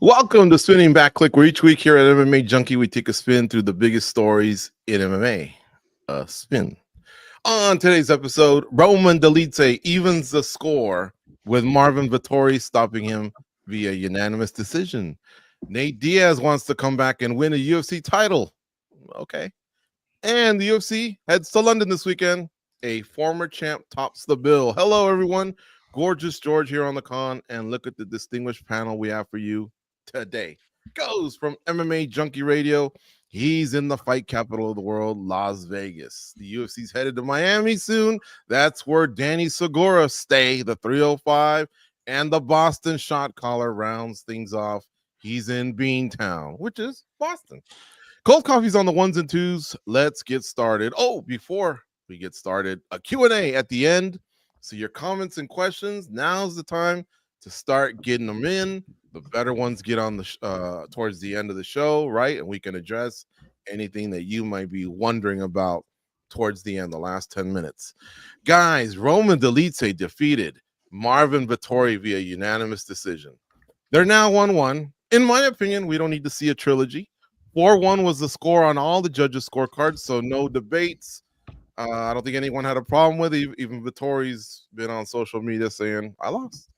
Welcome to Spinning Back Clique, where each week here at MMA Junkie, we take a spin through the biggest stories in MMA. A spin. On today's episode, Roman Dolidze evens the score with Marvin Vettori stopping him via unanimous decision. Nate Diaz wants to come back and win a UFC title. Okay. And the UFC heads to London this weekend. A former champ tops the bill. Hello, everyone. Gorgeous George here on the con, and look at the distinguished panel we have for you today. Goes from MMA Junkie Radio. He's in the fight capital of the world, Las Vegas. The UFC's headed to Miami soon. That's where Danny Segura stay, the 305, and the Boston shot caller rounds things off. He's in Beantown, which is Boston. Cold coffee's on the ones and twos. Let's get started. Oh, before we get started, a Q&A at the end. So your comments and questions, now's the time to start getting them in. The better ones get on the towards the end of the show, right? And we can address anything that you might be wondering about towards the end, the last 10 minutes. Guys, Roman Dolidze defeated Marvin Vettori via unanimous decision. They're now 1-1. In my opinion, we don't need to see a trilogy. 4-1 was the score on all the judges' scorecards, so no debates. I don't think anyone had a problem with it. Even Vittori's been on social media saying, I lost.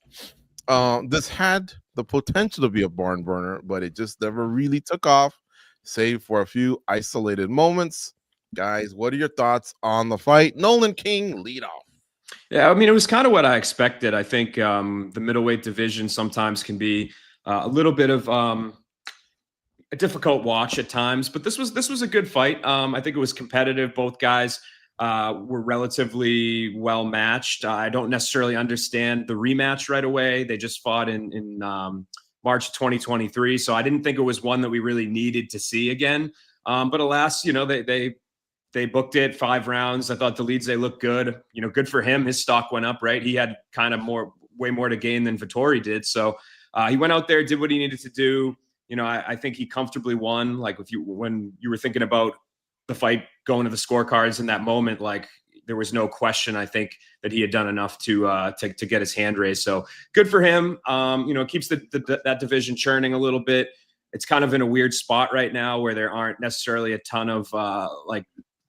This had the potential to be a barn burner, but it just never really took off, save for a few isolated moments. Guys, what are your thoughts on the fight? Nolan King, lead off. Yeah, I mean, it was kind of what I expected. I think the middleweight division sometimes can be a little bit of a difficult watch at times, but this was a good fight. I think it was competitive. Both guys were relatively well matched. I don't necessarily understand the rematch right away. They just fought in March 2023, so I didn't think it was one that we really needed to see again. But alas, you know, they booked it 5 rounds. I thought Dolidze looked good. You know, good for him. His stock went up, right? He had kind of way more to gain than Vettori did. So he went out there, did what he needed to do. You know, I think he comfortably won. Like when you were thinking about the fight going to the scorecards in that moment, like there was no question, I think, that he had done enough to get his hand raised. So good for him. You know, it keeps that division churning a little bit. It's kind of in a weird spot right now where there aren't necessarily a ton of like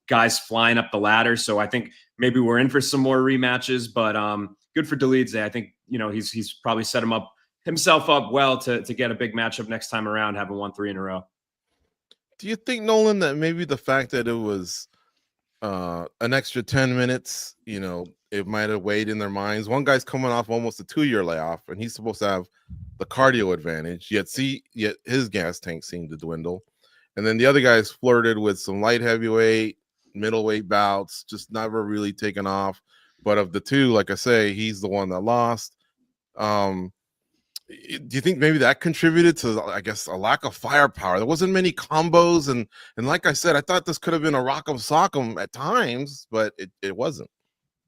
guys flying up the ladder. So I think maybe we're in for some more rematches, but good for Dolidze. I think, you know, he's probably set himself up well to get a big matchup next time around, having won 3 in a row. Do you think, Nolan, that maybe the fact that it was an extra 10 minutes, you know, it might have weighed in their minds? One guy's coming off almost a 2-year layoff, and he's supposed to have the cardio advantage, yet his gas tank seemed to dwindle. And then the other guys flirted with some light heavyweight, middleweight bouts, just never really taken off. But of the two, like I say, he's the one that lost. Do you think maybe that contributed to, I guess, a lack of firepower? There wasn't many combos, and like I said, I thought this could have been a rock'em sock'em at times, but it wasn't.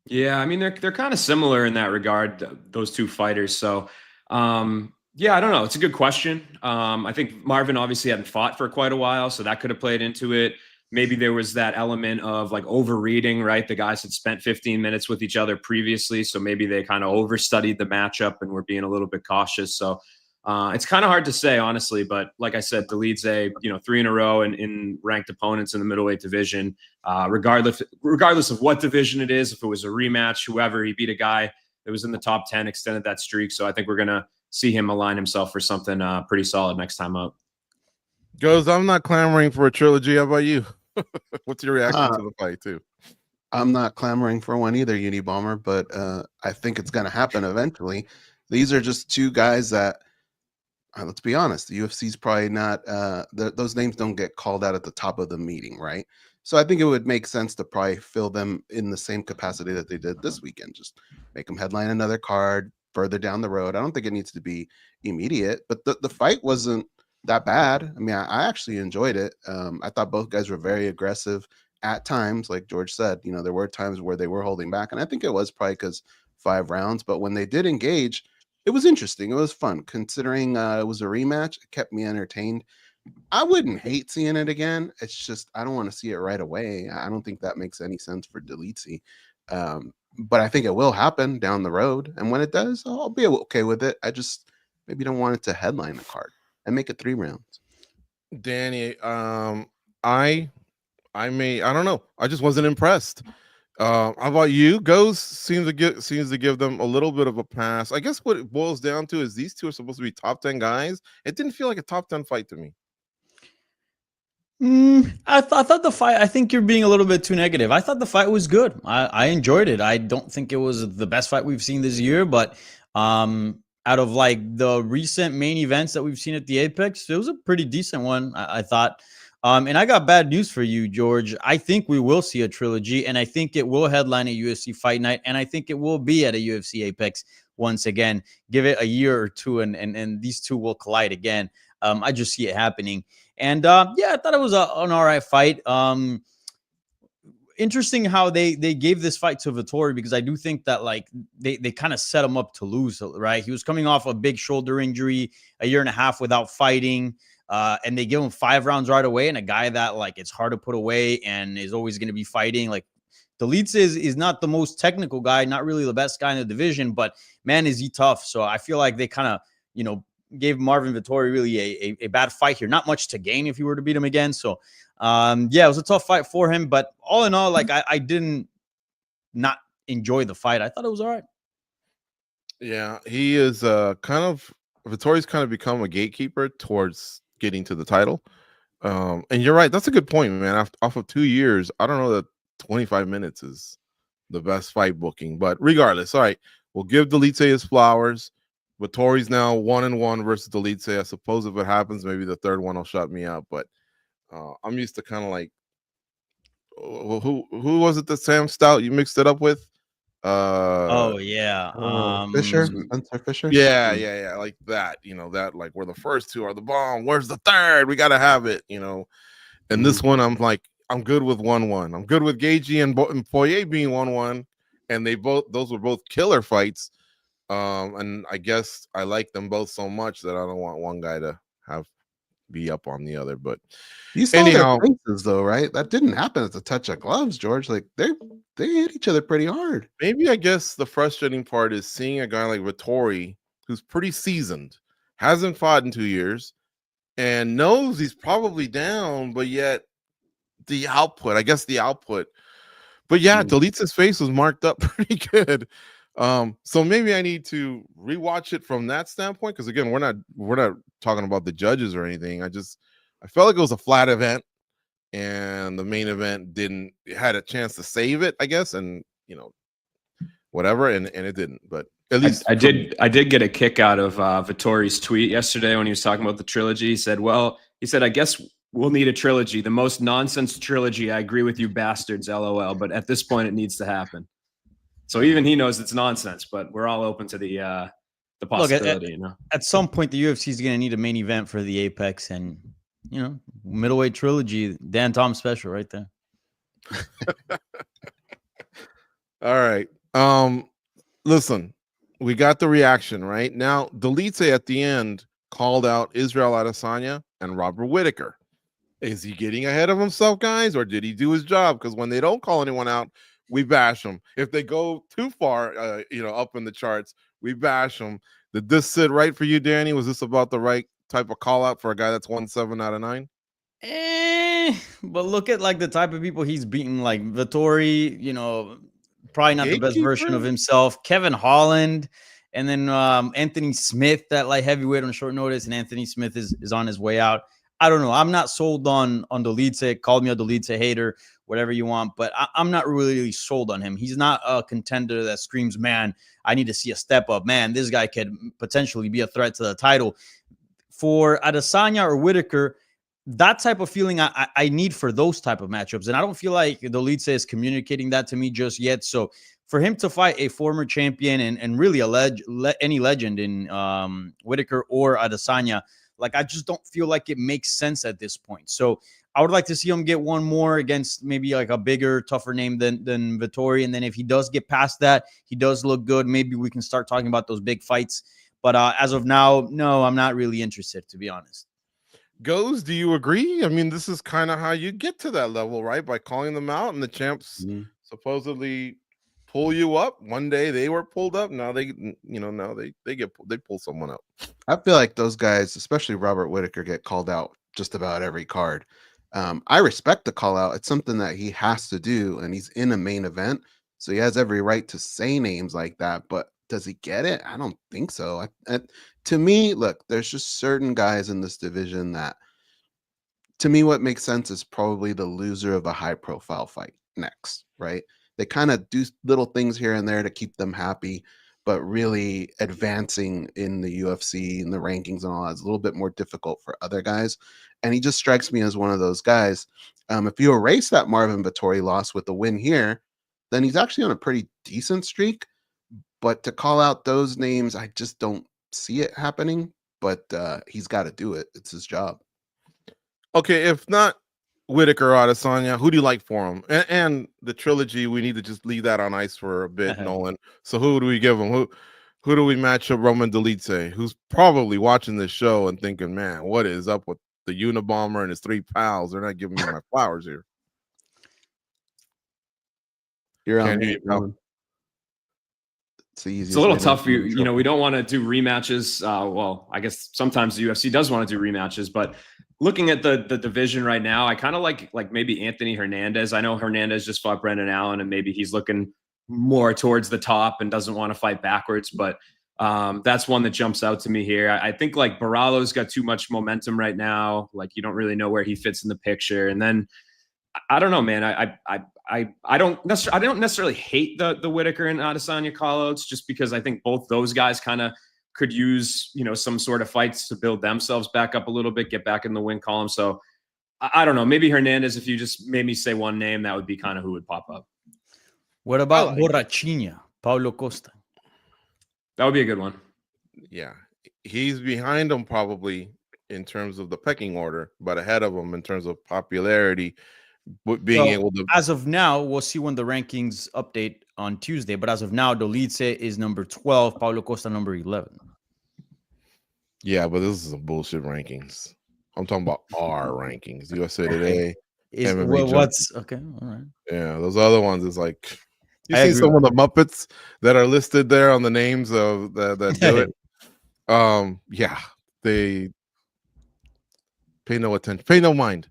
Yeah, I mean, they're kind of similar in that regard, those two fighters. So yeah, I don't know. It's a good question. I think Marvin obviously hadn't fought for quite a while, so that could have played into it. Maybe there was that element of like overreading, right? The guys had spent 15 minutes with each other previously, so maybe they kind of overstudied the matchup and were being a little bit cautious. So it's kind of hard to say, honestly. But like I said, Dolidze, you know, 3 in a row in ranked opponents in the middleweight division. Regardless of what division it is, if it was a rematch, whoever, he beat a guy that was in the top 10, extended that streak. So I think we're gonna see him align himself for something pretty solid next time up. Goes, I'm not clamoring for a trilogy. How about you? What's your reaction to the fight too? I'm not clamoring for one either, Unibomber, but I think it's going to happen eventually. These are just two guys that, let's be honest, the UFC's probably not, those names don't get called out at the top of the meeting, right? So I think it would make sense to probably fill them in the same capacity that they did this weekend. Just make them headline another card further down the road. I don't think it needs to be immediate, but the fight wasn't that bad. I mean, I actually enjoyed it. I thought both guys were very aggressive at times. Like George said, you know, there were times where they were holding back, and I think it was probably because 5 rounds. But when they did engage, it was interesting. It was fun. Considering it was a rematch, it kept me entertained. I wouldn't hate seeing it again. It's just I don't want to see it right away. I don't think that makes any sense for Dolidze. But I think it will happen down the road, and when it does, I'll be okay with it. I just maybe don't want it to headline the card. and make it 3 rounds. Danny, I don't know. I just wasn't impressed. How about you? Goes seems to give them a little bit of a pass. I guess what it boils down to is these two are supposed to be top 10 guys. It didn't feel like a top 10 fight to me. I thought the fight, I think you're being a little bit too negative. I thought the fight was good. I enjoyed it. I don't think it was the best fight we've seen this year, but out of like the recent main events that we've seen at the Apex, it was a pretty decent one, I thought. And I got bad news for you, George. I think we will see a trilogy, and I think it will headline at UFC Fight Night, and I think it will be at a UFC Apex once again. Give it a year or two, and these two will collide again. I just see it happening. And yeah, I thought it was an all right fight. Interesting how they gave this fight to Vettori, because I do think that like they kind of set him up to lose, right? He was coming off a big shoulder injury, a year and a half without fighting, and they give him 5 rounds right away, and a guy that like it's hard to put away and is always going to be fighting. Like Dolidze is not the most technical guy, not really the best guy in the division, but man, is he tough. So I feel like they kind of, gave Marvin Vettori really a bad fight here. Not much to gain if you were to beat him again. So, yeah, it was a tough fight for him. But all in all, like I didn't not enjoy the fight. I thought it was all right. Yeah, he is Vittori's kind of become a gatekeeper towards getting to the title. And you're right. That's a good point, man. Off of 2 years, I don't know that 25 minutes is the best fight booking. But regardless, all right, we'll give Dolidze his flowers. Vettori's now 1-1 versus Dolidze. I suppose if it happens, maybe the third one will shut me up. But I'm used to kind of like, who was it that Sam Stout you mixed it up with? Oh yeah, Fisher, Spencer Fisher. Yeah, like that. That like where the first two are the bomb. Where's the third? We gotta have it. And this one, I'm like, I'm good with 1-1. I'm good with Gagey and Poirier being 1-1, and those were both killer fights. And I guess I like them both so much that I don't want one guy to be up on the other. But You saw their faces though, right? That didn't happen at the touch of gloves, George. Like they hit each other pretty hard. Maybe I guess the frustrating part is seeing a guy like Vettori, who's pretty seasoned, hasn't fought in 2 years, and knows he's probably down, but yet the output. But yeah, Dolidze's face was marked up pretty good. So maybe I need to rewatch it from that standpoint, because again, we're not talking about the judges or anything. I felt like it was a flat event, and the main event had a chance to save it, I guess, and whatever, and it didn't. But at least I did get a kick out of Vettori's tweet yesterday when he was talking about the trilogy. He said, I guess we'll need a trilogy, the most nonsense trilogy. I agree with you bastards, LOL. But at this point, it needs to happen. So even he knows it's nonsense, but we're all open to the possibility. Look, at some point, the UFC is going to need a main event for the Apex, and middleweight trilogy, Dan Tom special right there. All right. Listen, we got the reaction right now. Dolidze at the end called out Israel Adesanya and Robert Whittaker. Is he getting ahead of himself, guys, or did he do his job? Because when they don't call anyone out, we bash them. If they go too far, up in the charts, we bash them. Did this sit right for you, Danny? Was this about the right type of call out for a guy that's won 7 out of 9? But look at like the type of people he's beaten, like Vettori, probably not the best version of himself. Kevin Holland, and then Anthony Smith, that like heavyweight on short notice, and Anthony Smith is on his way out. I don't know. I'm not sold on Dolidze. Call me a Dolidze hater, whatever you want, but I'm not really sold on him. He's not a contender that screams, man, I need to see a step up. Man, this guy could potentially be a threat to the title. For Adesanya or Whittaker, that type of feeling I need for those type of matchups. And I don't feel like Dolidze is communicating that to me just yet. So for him to fight a former champion and really any legend in Whittaker or Adesanya, like I just don't feel like it makes sense at this point. So I would like to see him get one more against maybe like a bigger, tougher name than Vettori. And then if he does get past that, he does look good. Maybe we can start talking about those big fights. But as of now, no, I'm not really interested, to be honest. Do you agree? I mean, this is kind of how you get to that level, right? By calling them out, and the champs supposedly pull you up. One day they were pulled up. Now they pull someone up. I feel like those guys, especially Robert Whitaker, get called out just about every card. I respect the call out. It's something that he has to do, and he's in a main event, so he has every right to say names like that. But does he get it? I don't think so. To me, look, there's just certain guys in this division that, to me, what makes sense is probably the loser of a high-profile fight next, right? They kind of do little things here and there to keep them happy, but really advancing in the UFC and the rankings and all that is a little bit more difficult for other guys. And he just strikes me as one of those guys. If you erase that Marvin Vettori loss with the win here, then he's actually on a pretty decent streak. But to call out those names, I just don't see it happening. But he's got to do it. It's his job. Okay, if not Whitaker or Adesanya, who do you like for him? And the trilogy, we need to just leave that on ice for a bit, Nolan. So who do we give him? Who do we match up Roman Dolidze, who's probably watching this show and thinking, man, what is up with the Unabomber and his 3 pals? They're not giving me my flowers here. You're on mute, Roman. It's a little tough. We don't want to do rematches. Well, I guess sometimes the UFC does want to do rematches, but looking at the division right now, I kind of like maybe Anthony Hernandez. I know Hernandez just fought Brendan Allen, and maybe he's looking more towards the top and doesn't want to fight backwards. But that's one that jumps out to me here. I think like Baralo's got too much momentum right now. Like you don't really know where he fits in the picture. And then I don't know, man. I don't necessarily hate the Whitaker and Adesanya callouts, just because I think both those guys kind of could use, some sort of fights to build themselves back up a little bit, get back in the win column. So I don't know. Maybe Hernandez, if you just made me say one name, that would be kind of who would pop up. What about Borrachinha, Paulo Costa? That would be a good one. Yeah. He's behind him probably in terms of the pecking order, but ahead of him in terms of popularity. Able to, as of now, we'll see when the rankings update on Tuesday. But as of now, Dolidze is number 12, Paulo Costa number 11. Yeah, but this is some bullshit rankings. I'm talking about our rankings. USA Today. What's okay? All right. Yeah, those other ones is like you see some of the Muppets that are listed there on the names of that do it. Yeah, they pay no attention, pay no mind.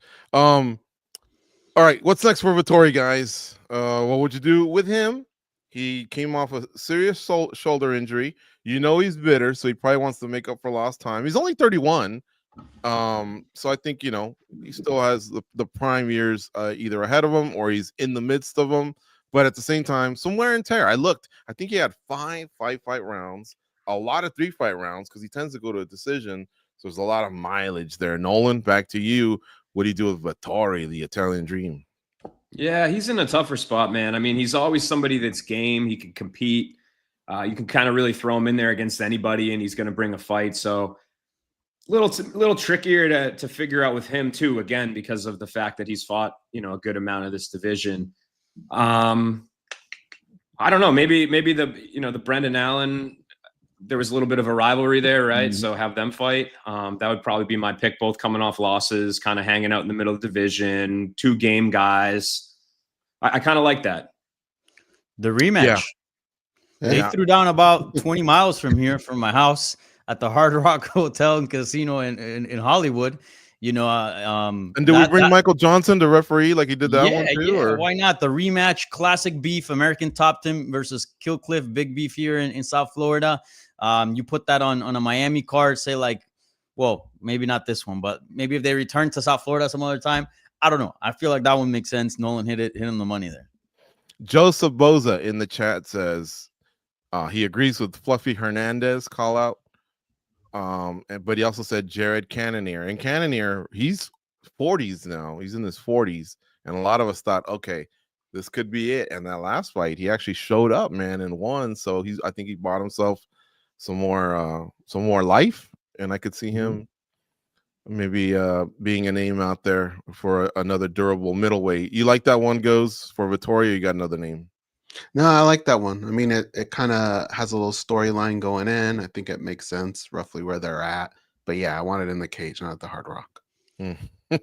All right, what's next for Vettori, guys? What would you do with him? He came off a serious shoulder injury. He's bitter, so he probably wants to make up for lost time. He's only 31. So I think, he still has the prime years either ahead of him or he's in the midst of them. But at the same time, some wear and tear. I think he had 5 fight rounds, a lot of 3 fight rounds because he tends to go to a decision. So there's a lot of mileage there. Nolan, back to you. What do you do with Vettori, the Italian dream? Yeah, he's in a tougher spot, man. I mean, he's always somebody that's game. He can compete. You can kind of really throw him in there against anybody, and he's going to bring a fight. So little trickier to figure out with him too, again, because of the fact that he's fought, a good amount of this division. I don't know. Maybe the Brendan Allen, there was a little bit of a rivalry there, right? Mm-hmm. So have them fight. That would probably be my pick, both coming off losses, kind of hanging out in the middle of the division, 2 game guys. I kind of like that. The rematch. Yeah. They threw down about 20 miles from here, from my house, at the Hard Rock Hotel and Casino in Hollywood. And did we bring Michael Johnson to referee like he did that one too? Yeah, or why not? The rematch, classic beef, American Top Team versus Kill Cliff, big beef here in South Florida. You put that on a Miami card, say maybe not this one, but maybe if they return to South Florida some other time, I don't know. I feel like that one makes sense. Nolan hit him the money there. Joseph Boza in the chat says he agrees with Fluffy Hernandez call out. But he also said Jared Cannonier, and Cannonier, he's 40s now. He's in his 40s, and a lot of us thought, okay, this could be it. And that last fight, he actually showed up, man, and won. So I think he bought himself some more life, and I could see him maybe being a name out there for another durable middleweight. You like that one goes for Vettori, or you got another name? No, I like that one. I mean, it kind of has a little storyline going in. I think it makes sense roughly where they're at. But yeah, I want it in the cage, not the Hard Rock.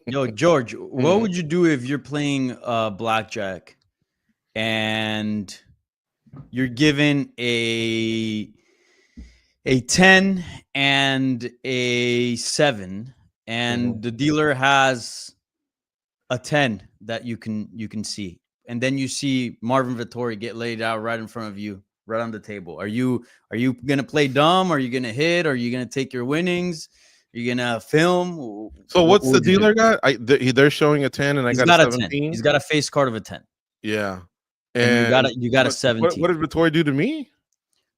Yo, George, what would you do if you're playing blackjack and you're given a 10 and a 7, and the dealer has a 10 that you can see, and then you see Marvin Vettori get laid out right in front of you, right on the table. Are you gonna play dumb? Are you gonna hit? Are you gonna take your winnings? Are you gonna film? So What what's the would you do? dealer got? They're showing a 10 and I He's got a got a 10. 17. He's got a face card of a 10, Yeah. and you got And a 17. what did Vettori do to me?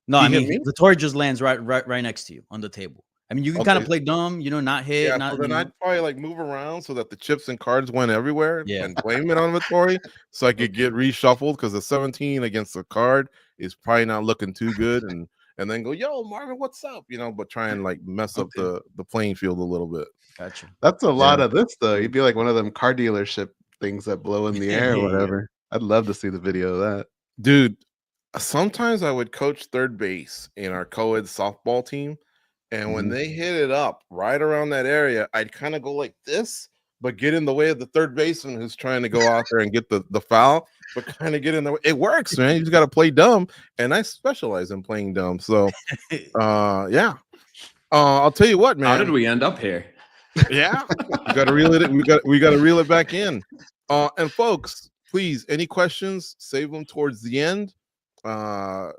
No, He I hit mean me? Vettori just lands right next to you on the table. I mean, you can kind of Okay. play dumb, not hit, Yeah, not so then I'd probably like move around so that the chips and cards went everywhere Yeah. and blame it on Vettori so I could get reshuffled because the 17 against the card is probably not looking too good, and then go, yo, Marvin, what's up? But try and like mess up the playing field a little bit. Gotcha. That's a lot of this though. You'd be like one of them car dealership things that blow in the air or Yeah. whatever. I'd love to see the video of that. Dude, sometimes I would coach third base in our co-ed softball team, and when they hit it up right around that area, I'd kind of go like this, but get in the way of the third baseman who's trying to go out there and get the foul, but kind of get in the way. It works, man. You just got to play dumb, and I specialize in playing dumb. So, yeah. I'll tell you what, man. How did we end up here? Yeah, we got to reel it. We got to reel it back in. And folks, please, any questions, save them towards the end. The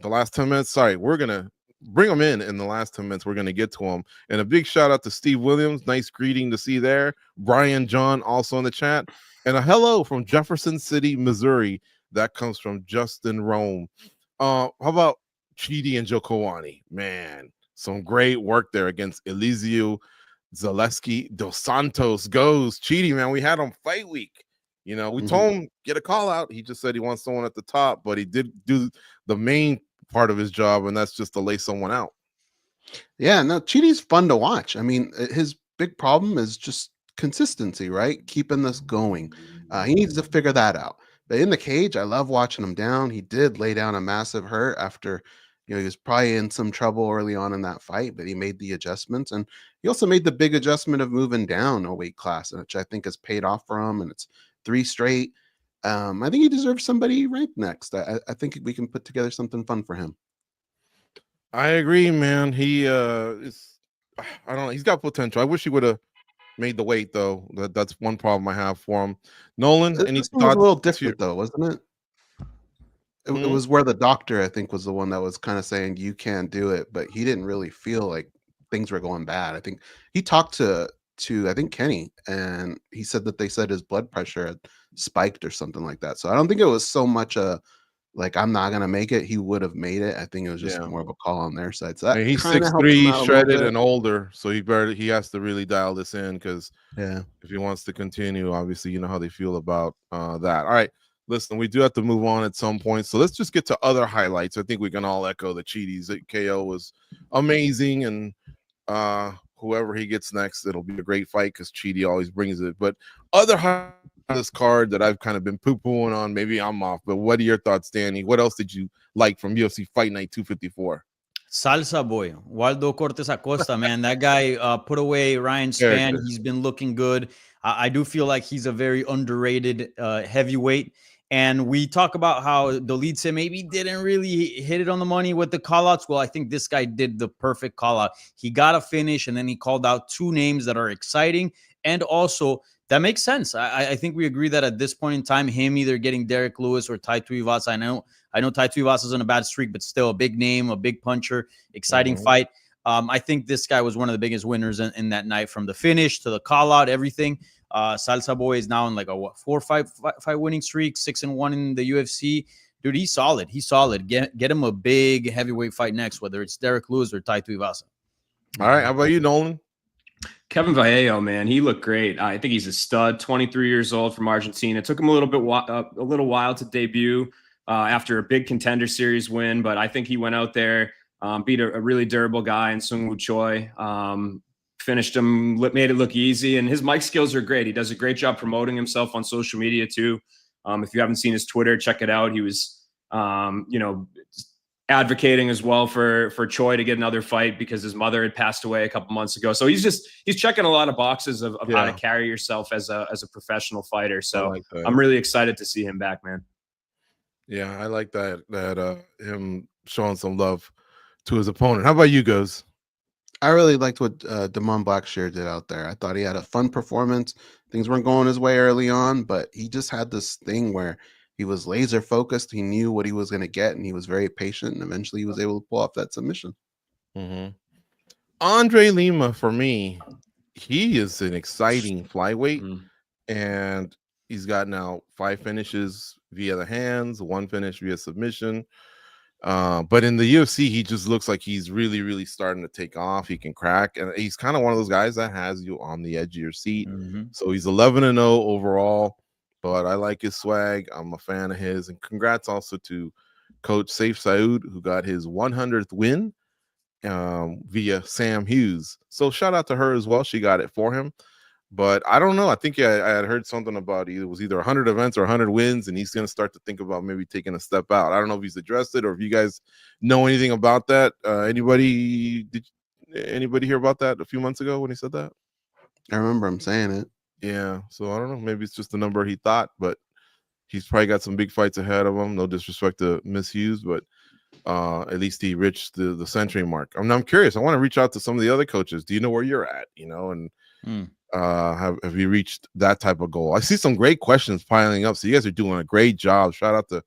last 10 minutes. Sorry, we're gonna bring them in the last 10 minutes. We're gonna get to them. And a big shout out to Steve Williams. Nice greeting to see there. Brian John also in the chat, and a hello from Jefferson City, Missouri. That comes from Justin Rome. How about Chidi and Jokowani? Man, some great work there against Elizeu Zaleski dos Santos. Goes Chidi, man. We had him fight week. We told him get a call out. He just said he wants someone at the top, but he did do the main part of his job, and that's just to lay someone out. Yeah, no, Chidi's fun to watch. I mean, his big problem is just consistency, right? Keeping this going. He needs to figure that out. But in the cage, I love watching him down. He did lay down a massive hurt after, he was probably in some trouble early on in that fight, but he made the adjustments. And he also made the big adjustment of moving down a weight class, which I think has paid off for him. And it's 3 straight. I think he deserves somebody ranked next. I think we can put together something fun for him. I agree, man. He is, I don't know, he's got potential. I wish he would have made the weight though. That's one problem I have for him. Nolan, any This one was thoughts? a little different though, wasn't it? It Mhm. was where the doctor, I think, was the one that was kind of saying you can't do it, but he didn't really feel like things were going bad. I think he talked to I think Kenny, and he said that they said his blood pressure had spiked or something like that. So I don't think it was so much like I'm not gonna make it. He would have made it. I think it was just Yeah. more of a call on their side. So that And he's kind of helps him 6'3", out a little shredded bit. and older, so he has to really dial this in because Yeah. if he wants to continue, obviously you know how they feel about that. All right, listen, we do have to move on at some point, so let's just get to other highlights. I think we can all echo the Chidi's KO was amazing, and whoever he gets next, it'll be a great fight because Chidi always brings it. But other highlights on this card that I've kind of been poo-pooing on, maybe I'm off, but what are your thoughts, Danny? What else did you like from UFC Fight Night 254? Salsa boy, Waldo Cortes Acosta, man. That guy put away Ryan Spann. He's been looking good. I do feel like he's a very underrated heavyweight. And we talk about how Dolidze maybe didn't really hit it on the money with the callouts. Well, I think this guy did the perfect callout. He got a finish, and then he called out 2 names that are exciting. And also, that makes sense. I think we agree that at this point in time, him either getting Derek Lewis or Tai Tuivasa. I know Tai Tuivasa is on a bad streak, but still a big name, a big puncher, exciting fight. I think this guy was one of the biggest winners in that night, from the finish to the call out, everything. Salsa Boy is now in like a 4 or 5 fight winning streak, 6-1 in the UFC. Dude, he's solid. He's solid. Get him a big heavyweight fight next, whether it's Derek Lewis or Tai Tuivasa. All right, how about you, Nolan? Kevin Vallejo, man, he looked great. I think he's a stud. 23 years old from Argentina. It took him a little while to debut after a big Contender Series win, but I think he went out there, beat a really durable guy in Sung Woo Choi, finished him, made it look easy, and his mic skills are great. He does a great job promoting himself on social media too. If you haven't seen his Twitter, check it out. He was, advocating as well for Choi to get another fight because his mother had passed away a couple months ago. So he's checking a lot of boxes of how to carry yourself as a professional fighter. So I'm really excited to see him back, man. Yeah, I like that him showing some love to his opponent. How about you, Goes? I really liked what Damon Blackshear did out there. I thought he had a fun performance. Things weren't going his way early on, but he just had this thing where he was laser focused. He knew what he was going to get, and he was very patient. And eventually, he was able to pull off that submission. Andre Lima, for me, he is an exciting flyweight, and he's got now 5 finishes via the hands, 1 finish via submission. But in the UFC, he just looks like he's really, really starting to take off. He can crack, and he's kind of one of those guys that has you on the edge of your seat. So he's 11-0 overall, but I like his swag. I'm a fan of his, and congrats also to Coach Saif Saud, who got his 100th win via Sam Hughes. So shout out to her as well. She got it for him. But I don't know. I think I had heard something about it was either 100 events or 100 wins, and he's going to start to think about maybe taking a step out. I don't know if he's addressed it or if you guys know anything about that. Anybody hear about that a few months ago when he said that? I remember him saying it. Yeah. So I don't know. Maybe it's just the number he thought, but he's probably got some big fights ahead of him. No disrespect to Miss Hughes, but at least he reached the century mark. I'm curious. I want to reach out to some of the other coaches. Do you know where you're at? And have you reached that type of goal? I see some great questions piling up, so you guys are doing a great job. Shout out to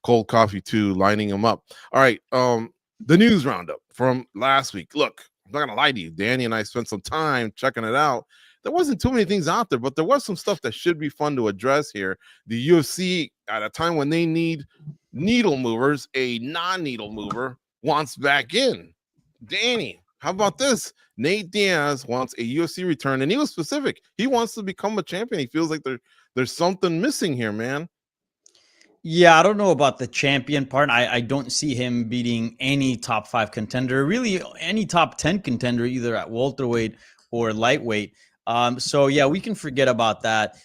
Cold Coffee too, lining them up. All right, the news roundup from last week. Look, I'm not gonna lie to you, Danny and I spent some time checking it out. There wasn't too many things out there, but there was some stuff that should be fun to address here. The UFC, at a time when they need needle movers, a non-needle mover wants back in. Danny, how about this? Nate Diaz wants a UFC return, and he was specific. He wants to become a champion. He feels like there's something missing here, man. Yeah, I don't know about the champion part. I don't see him beating any top 5 contender, really any top 10 contender, either at welterweight or lightweight. So yeah, we can forget about that.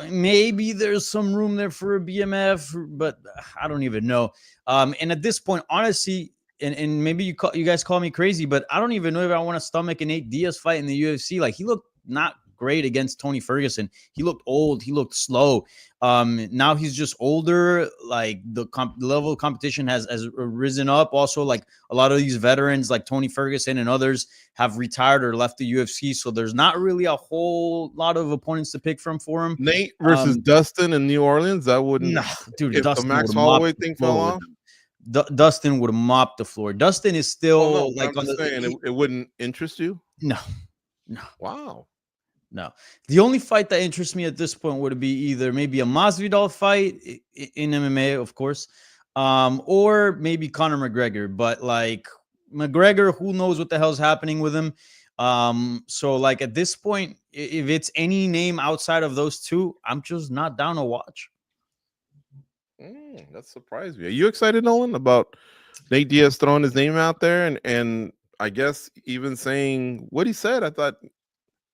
Maybe there's some room there for a BMF, but I don't even know. And at this point, honestly, and maybe you guys call me crazy, but I don't even know if I want to stomach an Nate Diaz fight in the UFC. Like, he looked not great against Tony Ferguson. He looked old. He looked slow. Now he's just older. Like, the level of competition has risen up. Also, like, a lot of these veterans like Tony Ferguson and others have retired or left the UFC. So there's not really a whole lot of opponents to pick from for him. Nate versus Dustin in New Orleans. That wouldn't. No, dude. If Dustin the Max Holloway thing fell off, Dustin would mop the floor. Dustin is still like on the. It wouldn't interest you. No. Wow. No. The only fight that interests me at this point would be either maybe a Masvidal fight in MMA, of course, or maybe Conor McGregor. But like McGregor, who knows what the hell's happening with him? So like at this point, if it's any name outside of those two, I'm just not down to watch. That surprised me. Are you excited, Nolan, about Nate Diaz throwing his name out there and I guess even saying what he said? I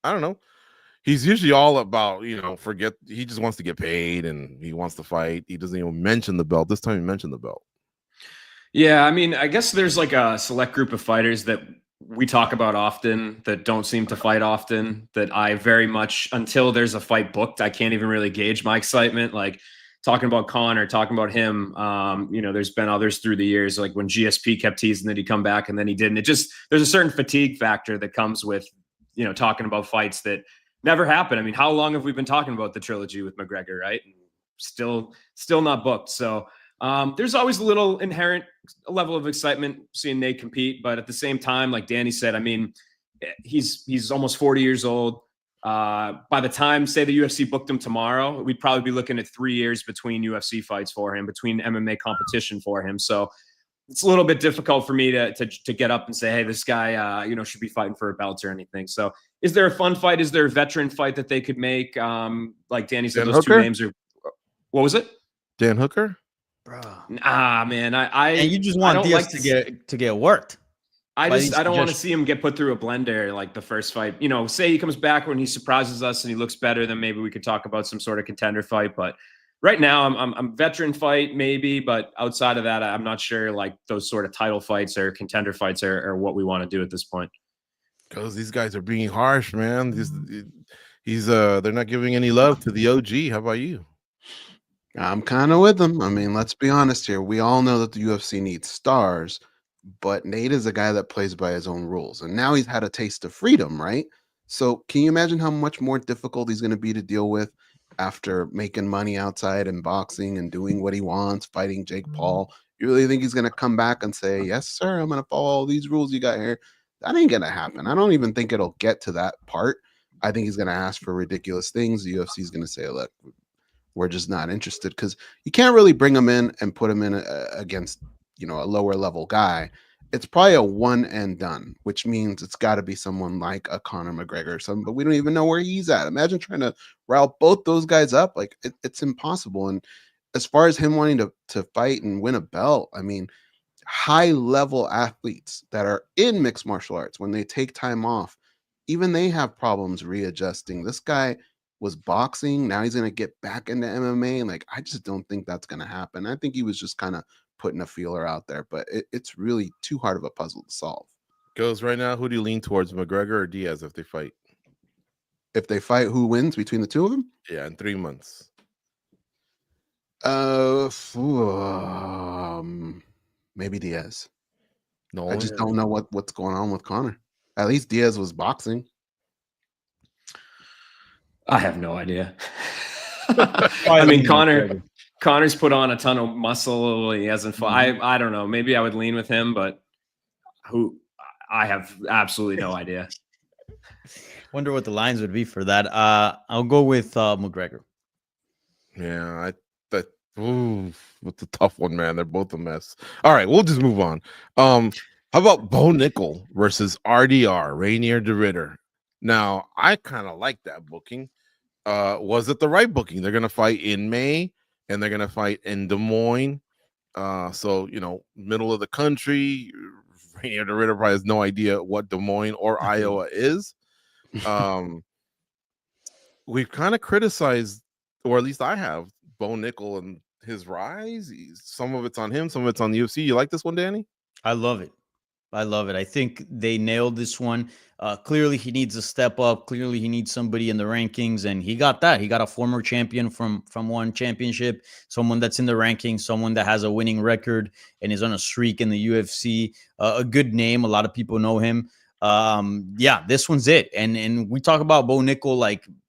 don't know. He's usually all about, forget. He just wants to get paid and he wants to fight. He doesn't even mention the belt. This time he mentioned the belt. Yeah, I mean, I guess there's like a select group of fighters that we talk about often that don't seem to fight often, that I very much, until there's a fight booked, I can't even really gauge my excitement. Like talking about Conor, talking about him, there's been others through the years, like when GSP kept teasing that he'd come back and then he didn't. There's a certain fatigue factor that comes with, talking about fights that never happened. I mean, how long have we been talking about the trilogy with McGregor, right? And still not booked. So there's always a little inherent level of excitement seeing Nate compete. But at the same time, like Danny said, I mean, he's almost 40 years old. By the time, say, the UFC booked him tomorrow, we'd probably be looking at 3 years between UFC fights for him, between MMA competition for him. So it's a little bit difficult for me to get up and say, hey, this guy, should be fighting for a belt or anything. So is there a fun fight? Is there a veteran fight that they could make? Like Danny said, those two names are, what was it? Dan Hooker? Bro. Man, and you just want Diaz to get worked. I don't want to see him get put through a blender like the first fight. Say he comes back when he surprises us and he looks better, then maybe we could talk about some sort of contender fight. But right now, I'm veteran fight maybe, but outside of that, I'm not sure like those sort of title fights or contender fights are what we want to do at this point. Because these guys are being harsh, man. They're not giving any love to the OG. How about you? I'm kind of with them. I mean, let's be honest here. We all know that the UFC needs stars, but Nate is a guy that plays by his own rules. And now he's had a taste of freedom, right? So can you imagine how much more difficult he's going to be to deal with after making money outside and boxing and doing what he wants, fighting Jake Paul? You really think he's going to come back and say, yes, sir, I'm going to follow all these rules you got here? That ain't going to happen. I don't even think it'll get to that part. I think he's going to ask for ridiculous things. The UFC is going to say, look, we're just not interested, because you can't really bring him in and put him in against, a lower level guy. It's probably a one and done, which means it's got to be someone like a Conor McGregor or something, but we don't even know where he's at. Imagine trying to route both those guys up. Like it's impossible. And as far as him wanting to fight and win a belt, I mean, high level athletes that are in mixed martial arts, when they take time off, even they have problems readjusting. This guy was boxing. Now he's going to get back into MMA. And I just don't think that's going to happen. I think he was just kind of putting a feeler out there, but it's really too hard of a puzzle to solve. Goes right now. Who do you lean towards, McGregor or Diaz, if they fight? If they fight, who wins between the two of them? Yeah, in 3 months. Maybe Diaz. No, I just don't know what's going on with Conor. At least Diaz was boxing. I have no idea. I mean, Conor's put on a ton of muscle. He hasn't fought. I don't know. Maybe I would lean with him, but I have absolutely no idea. Wonder what the lines would be for that. I'll go with McGregor. Yeah, it's a tough one, man. They're both a mess. All right, we'll just move on. How about Bo Nickel versus RDR, Rainier de Ridder? Now, I kind of like that booking. Was it the right booking? They're going to fight in May, and they're going to fight in Des Moines. So, middle of the country. Rainier de Ridder probably has no idea what Des Moines or Iowa is. We've kind of criticized, or at least I have, Bo Nickel and his rise. Some of it's on him, some of it's on the UFC. You like this one, Danny? I love it. I think they nailed this one. Clearly, he needs a step up. Clearly, he needs somebody in the rankings, and he got that. He got a former champion from one championship, someone that's in the rankings, someone that has a winning record and is on a streak in the UFC. A good name. A lot of people know him. Yeah, this one's it. And we talk about Bo Nickel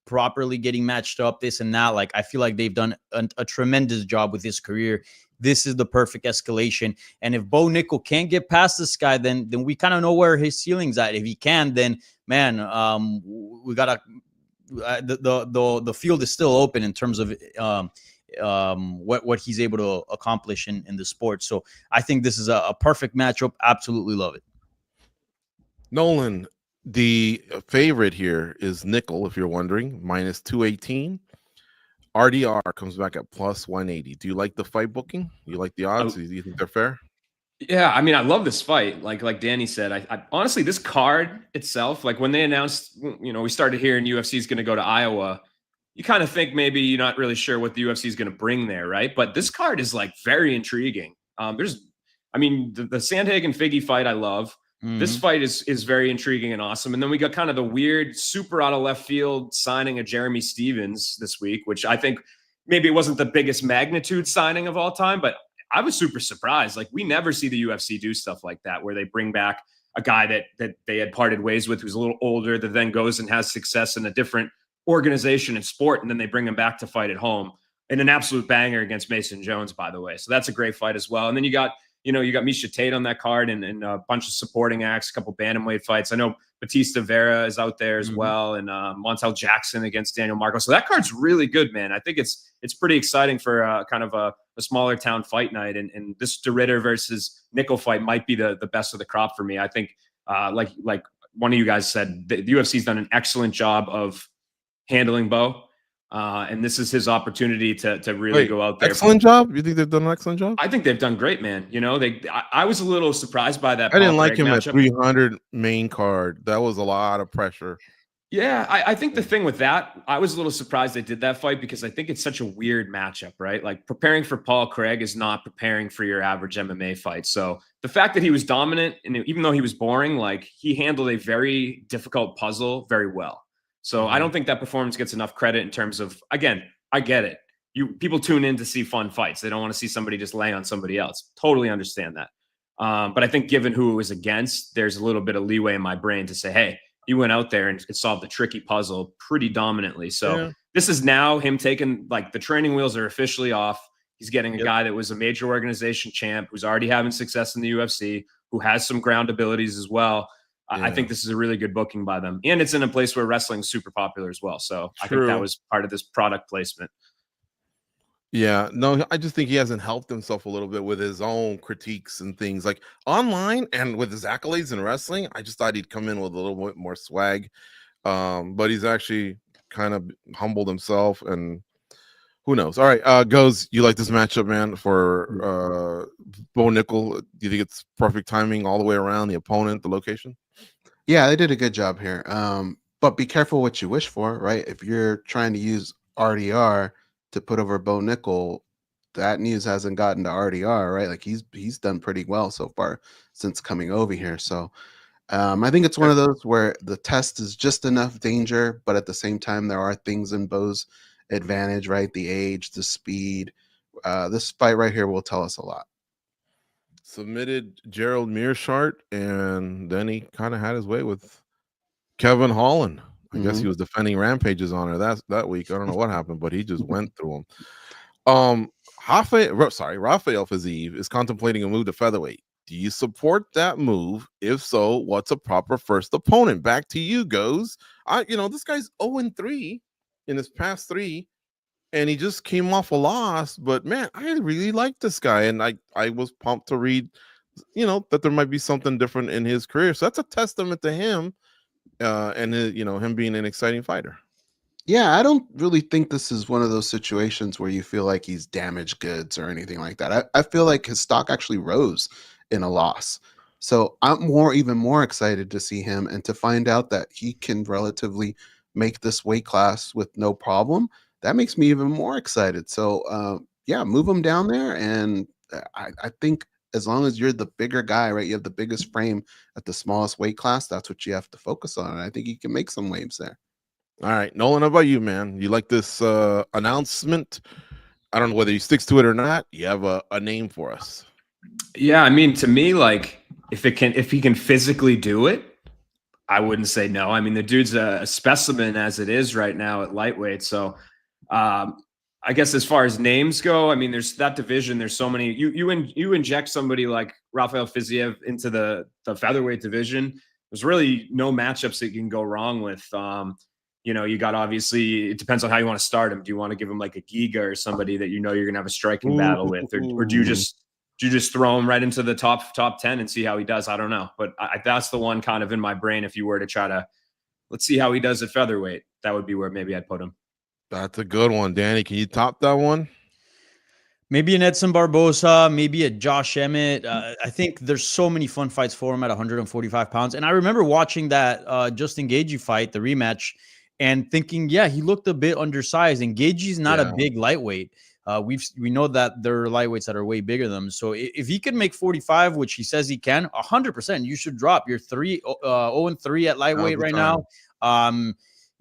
properly getting matched up, this and that. I feel like they've done a tremendous job with his career. This is the perfect escalation. And if Bo Nickel can't get past this guy, then we kind of know where his ceiling's at. If he can, then man, we gotta the field is still open in terms of what he's able to accomplish in the sport. So I think this is a perfect matchup. Absolutely love it. Nolan, the favorite here is Nickel, if you're wondering, minus 218. RDR comes back at plus 180. Do you like the fight booking? You like the odds? Do you think they're fair? Yeah, I mean, I love this fight. Like Danny said, I honestly, this card itself, when they announced, we started hearing UFC is going to go to Iowa, you kind of think maybe you're not really sure what the UFC is going to bring there, right? But this card is very intriguing. The Sandhagen Figgy fight I love. Mm-hmm. This fight is very intriguing and awesome. And then we got kind of the weird, super out of left field signing of Jeremy Stevens this week, which I think maybe it wasn't the biggest magnitude signing of all time, but I was super surprised. We never see the UFC do stuff like that, where they bring back a guy that they had parted ways with, who's a little older, that then goes and has success in a different organization and sport, and then they bring him back to fight at home in an absolute banger against Mason Jones, by the way. So that's a great fight as well. And then you got Miesha Tate on that card and a bunch of supporting acts, a couple bantamweight fights. I know Batista Vera is out there as well, and Montel Jackson against Daniel Marco. So that card's really good, man. I think it's pretty exciting for kind of a smaller town fight night. And this de Ridder versus Nickel fight might be the best of the crop for me. I think, like one of you guys said, the UFC's done an excellent job of handling Bo. And this is his opportunity to really go out there. Excellent job. You think they've done an excellent job? I think they've done great, man. I was a little surprised by that. I didn't like him matchup. At 300 main card. That was a lot of pressure. Yeah, I think the thing with that, I was a little surprised they did that fight, because I think it's such a weird matchup, right? Preparing for Paul Craig is not preparing for your average MMA fight. So the fact that he was dominant, and even though he was boring, he handled a very difficult puzzle very well. So I don't think that performance gets enough credit in terms of, again, I get it. people tune in to see fun fights. They don't want to see somebody just lay on somebody else. Totally understand that. But I think given who it was against, there's a little bit of leeway in my brain to say, hey, he went out there and solved the tricky puzzle pretty dominantly. So this is now him taking, like, the training wheels are officially off. He's getting a guy that was a major organization champ, who's already having success in the UFC, who has some ground abilities as well. I think this is a really good booking by them. And it's in a place where wrestling is super popular as well. So I think that was part of this product placement. Yeah, no, I just think he hasn't helped himself a little bit with his own critiques and things like online and with his accolades in wrestling. I just thought he'd come in with a little bit more swag. But he's actually kind of humbled himself, and who knows? All right, Goes, you like this matchup, man, for Bo Nickel? Do you think it's perfect timing all the way around, the opponent, the location? Yeah, they did a good job here. But be careful what you wish for, right? If you're trying to use RDR to put over Bo Nickel, that news hasn't gotten to RDR, right? Like he's done pretty well so far since coming over here. So I think it's one of those where the test is just enough danger, but at the same time, there are things in Bo's advantage, right? The age, the speed. This fight right here will tell us a lot. Submitted Gerald Mearshart, and then he kind of had his way with Kevin Holland. I guess he was defending Rampage's honor that week. I don't know what happened, but he just went through him. Rafael Fiziev is contemplating a move to featherweight. Do you support that move? If so, what's a proper first opponent? Back to you, Goes. This guy's 0-3 in his past 3, and he just came off a loss. But man, I really like this guy, and I was pumped to read, that there might be something different in his career. So that's a testament to him, and him being an exciting fighter. Yeah, I don't really think this is one of those situations where you feel like he's damaged goods or anything like that. I feel like his stock actually rose in a loss. So I'm even more excited to see him and to find out that he can relatively make this weight class with no problem. That makes me even more excited. So move him down there. And I think as long as you're the bigger guy, right, you have the biggest frame at the smallest weight class, that's what you have to focus on. And I think he can make some waves there. All right, Nolan, how about you, man? You like this announcement? I don't know whether he sticks to it or not. You have a name for us? Yeah, I mean, to me, like, if he can physically do it, I wouldn't say no. I mean, the dude's a specimen as it is right now at lightweight. So I guess as far as names go, I mean, there's that division. There's so many. You inject somebody like Rafael Fiziev into the featherweight division, there's really no matchups that you can go wrong with. You got, obviously, it depends on how you want to start him. Do you want to give him like a Giga or somebody that you're going to have a striking battle with, or do you just throw him right into the top 10 and see how he does? I don't know, but that's the one kind of in my brain. If you were to try to, let's see how he does at featherweight, that would be where maybe I'd put him. That's a good one, Danny. Can you top that one? Maybe an Edson Barbosa, maybe a Josh Emmett. I think there's so many fun fights for him at 145 pounds. And I remember watching that Justin Gaethje fight, the rematch, and thinking, yeah, he looked a bit undersized. And Gaethje's not a big lightweight. We know that there are lightweights that are way bigger than him. So if he can make 45, which he says he can, 100%, you should drop. You're 0-3 at lightweight right now.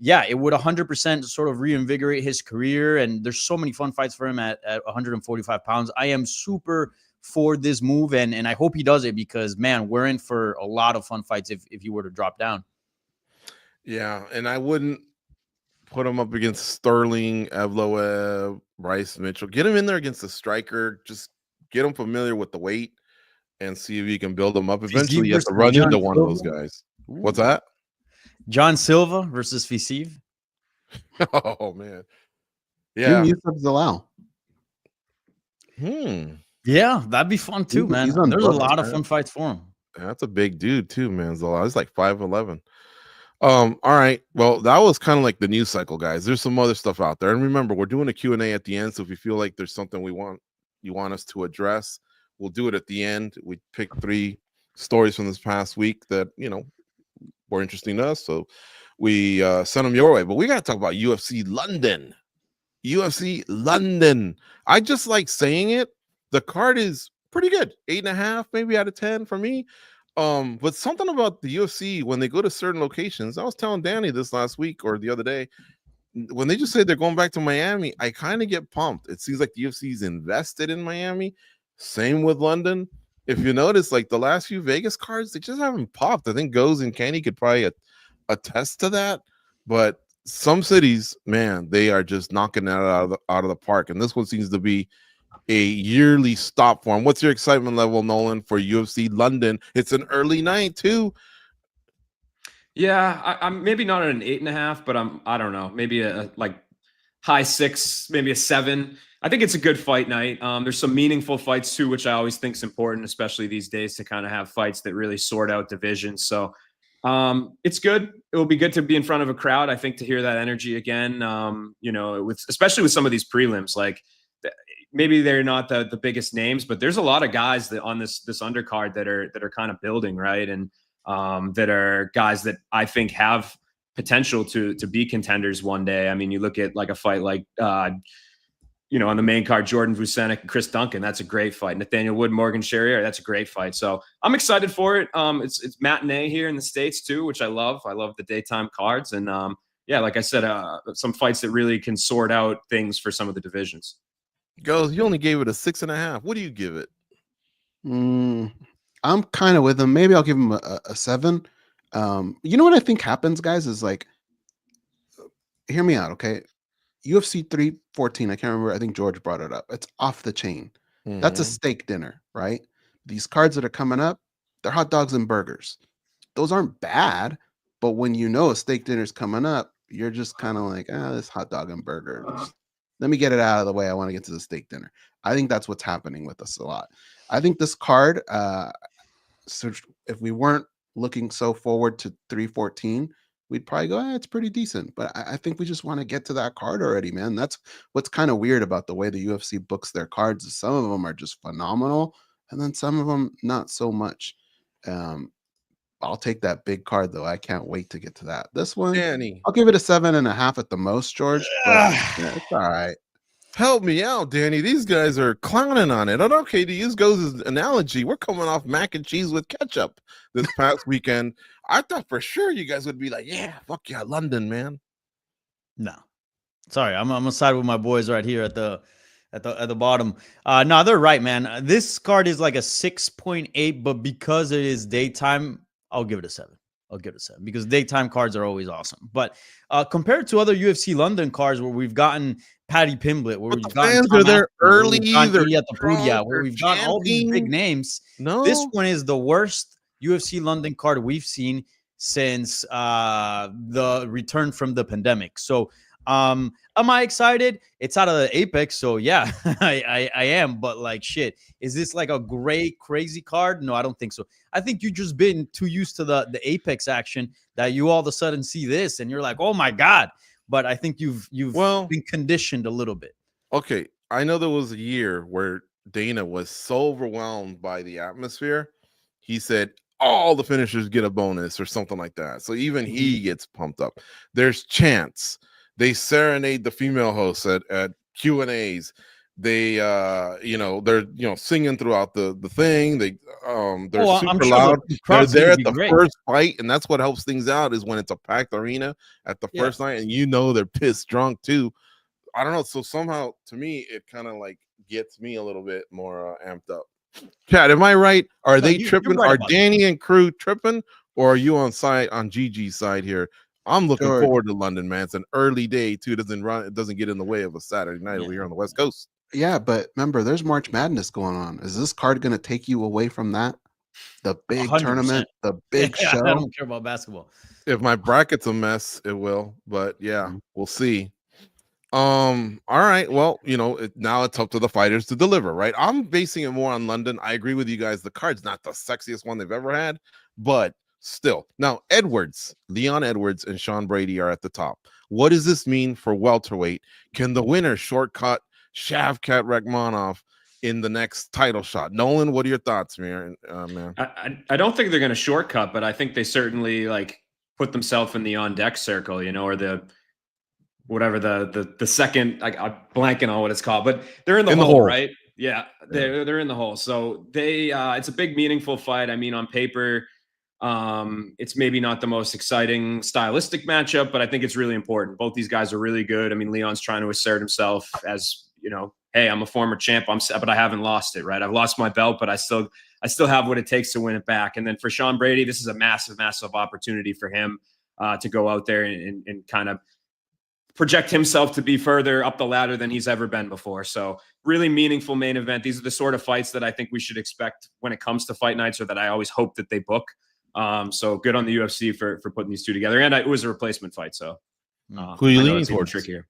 It would 100% sort of reinvigorate his career. And there's so many fun fights for him at 145 pounds. I am super for this move, and I hope he does it because, man, we're in for a lot of fun fights if he were to drop down. Yeah, and I wouldn't put him up against Sterling, Evloev, Bryce Mitchell. Get him in there against the striker. Just get him familiar with the weight and see if you can build him up. Eventually, you have to run into one of those guys. Ooh. What's that? John Silva versus Fiziev. Oh, man. Yeah. Yusuf Zalal. Yeah, that'd be fun too, man. There's a lot of fun fights for him. That's a big dude too, man. Zalal. He's like 5'11". All right. Well, that was kind of like the news cycle, guys. There's some other stuff out there. And remember, we're doing a Q&A at the end. So if you feel like there's something you want us to address, we'll do it at the end. We picked 3 stories from this past week that, were interesting to us. So we sent them your way. But we got to talk about UFC London. UFC London. I just like saying it. The card is pretty good. 8.5 maybe out of 10 for me. But something about the UFC when they go to certain locations, I was telling Danny this last week or the other day, when they just say they're going back to Miami, I kind of get pumped. It seems like the UFC's invested in Miami. Same with London. If you notice, like the last few Vegas cards, they just haven't popped. I think Goes and Kenny could probably attest to that. But some cities, man, they are just knocking that out of the park. And this one seems to be a yearly stop for them. What's your excitement level, Nolan, for UFC London? It's an early night too. Yeah, I'm maybe not at an 8.5, but I don't know, maybe a like high 6, maybe a 7. I think it's a good fight night. There's some meaningful fights too, which I always think is important, especially these days, to kind of have fights that really sort out divisions. So it's good. It will be good to be in front of a crowd. I think to hear that energy again. Especially with some of these prelims, like maybe they're not the biggest names, but there's a lot of guys that on this undercard that are kind of building, right, and that are guys that I think have potential to be contenders one day. I mean, you look at like a fight like on the main card, Jordan Vucenic and Chris Duncan. That's a great fight. Nathaniel Wood, Morgan Charrier. That's a great fight. So I'm excited for it. It's matinee here in the States too, which I love. I love the daytime cards. And yeah, like I said, some fights that really can sort out things for some of the divisions. Goes, you only gave it a 6.5. What do you give it? I'm kind of with him. Maybe I'll give him a 7. You know what I think happens, guys, is like, hear me out, okay? UFC 314, I can't remember. I think George brought it up. It's off the chain. That's a steak dinner, right? These cards that are coming up, they're hot dogs and burgers. Those aren't bad, but when you know a steak dinner's coming up, you're just kind of like, this hot dog and burger. Let me get it out of the way. I want to get to the steak dinner. I think that's what's happening with us a lot. I think this card, so if we weren't looking so forward to 314, we'd probably go, it's pretty decent. But I think we just want to get to that card already, man. That's what's kind of weird about the way the UFC books their cards. Is some of them are just phenomenal, and then some of them not so much. I'll take that big card, though. I can't wait to get to that. This one, Danny, I'll give it a 7.5 at the most, George. But it's all right. Help me out, Danny. These guys are clowning on it. And okay, to use Goes' analogy, we're coming off mac and cheese with ketchup this past weekend. I thought for sure you guys would be like, yeah, fuck yeah, London, man. No, sorry, I'm gonna side with my boys right here at the bottom. No, they're right, man. This card is like a 6.8, but because it is daytime, I'll give it a 7. I'll give it a 7 because daytime cards are always awesome. But compared to other UFC London cards where we've gotten Paddy Pimblett, where we've gotten fans are there early, either where we've gotten all these big names. No, this one is the worst UFC London card we've seen since the return from the pandemic. So am I excited? It's out of the Apex, so yeah, I am. But like, shit, is this like a great crazy card? No, I don't think so. I think you've just been too used to the Apex action that you all of a sudden see this and you're like, oh my god. But I think you've been conditioned a little bit. Okay, I know there was a year where Dana was so overwhelmed by the atmosphere, he said all the finishers get a bonus or something like that. So even he gets pumped up. There's chants. They serenade the female hosts at Q&As. They they're singing throughout the thing. They're super loud. They're there at the first fight, and that's what helps things out is when it's a packed arena at the first night, and they're pissed drunk too. I don't know. So somehow to me it kind of like gets me a little bit more amped up. Chad, am I right? Are they tripping? Right, are Danny and crew tripping, or are you on Gigi's side here? I'm looking forward to London, man. It's an early day too. It doesn't get in the way of a Saturday night over here on the West Coast. Yeah, but remember, there's March Madness going on. Is this card going to take you away from that? The big 100%. Tournament, the big show. I don't care about basketball. If my bracket's a mess, it will. But yeah, we'll see. All right. Well, now it's up to the fighters to deliver, right? I'm basing it more on London. I agree with you guys. The card's not the sexiest one they've ever had, but still. Now, Leon Edwards and Sean Brady are at the top. What does this mean for welterweight? Can the winner shortcut Shavkat Rakhmonov in the next title shot? Nolan, what are your thoughts, man? I don't think they're going to shortcut, but I think they certainly like put themselves in the on deck circle, or the whatever the second. I'm blanking on what it's called, but they're in the hole, right? Yeah, they're in the hole. So they it's a big meaningful fight. I mean, on paper, It's maybe not the most exciting stylistic matchup, but I think it's really important. Both these guys are really good. I mean, Leon's trying to assert himself as, hey, I'm a former champ, but I haven't lost it, right? I've lost my belt, but I still have what it takes to win it back. And then for Sean Brady, this is a massive, massive opportunity for him to go out there and kind of project himself to be further up the ladder than he's ever been before. So really meaningful main event. These are the sort of fights that I think we should expect when it comes to fight nights, or that I always hope that they book. So good on the UFC for putting these two together. And it was a replacement fight. So who are you leaning towards? Trickier.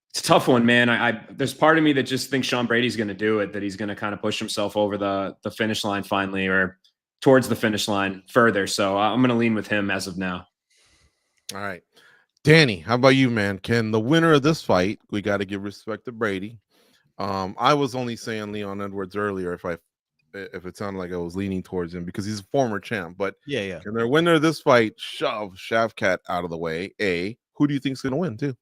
It's a tough one, man. There's part of me that just thinks Sean Brady's going to do it, that he's going to kind of push himself over the finish line finally, or towards the finish line further. So I'm going to lean with him as of now. All right. Danny, how about you, man? Can the winner of this fight, we got to give respect to Brady. I was only saying Leon Edwards earlier if it sounded like I was leaning towards him because he's a former champ. But yeah. Can the winner of this fight shove Shavkat out of the way? Who do you think's going to win, too?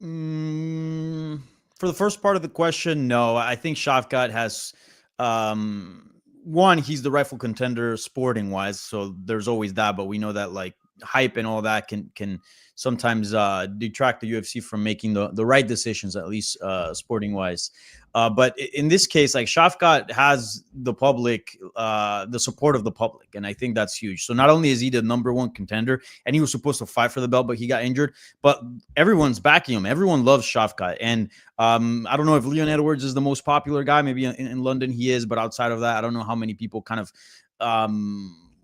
For the first part of the question, no. I think Shavkat has one, he's the rightful contender sporting wise, so there's always that, but we know that like hype and all that can sometimes detract the UFC from making the right decisions, at least sporting wise. But in this case, like Shavkat has the public, the support of the public, and I think that's huge. So not only is he the #1 contender, and he was supposed to fight for the belt, but he got injured, but everyone's backing him. Everyone loves Shavkat, and I don't know if Leon Edwards is the most popular guy. Maybe in London he is, but outside of that, I don't know how many people kind of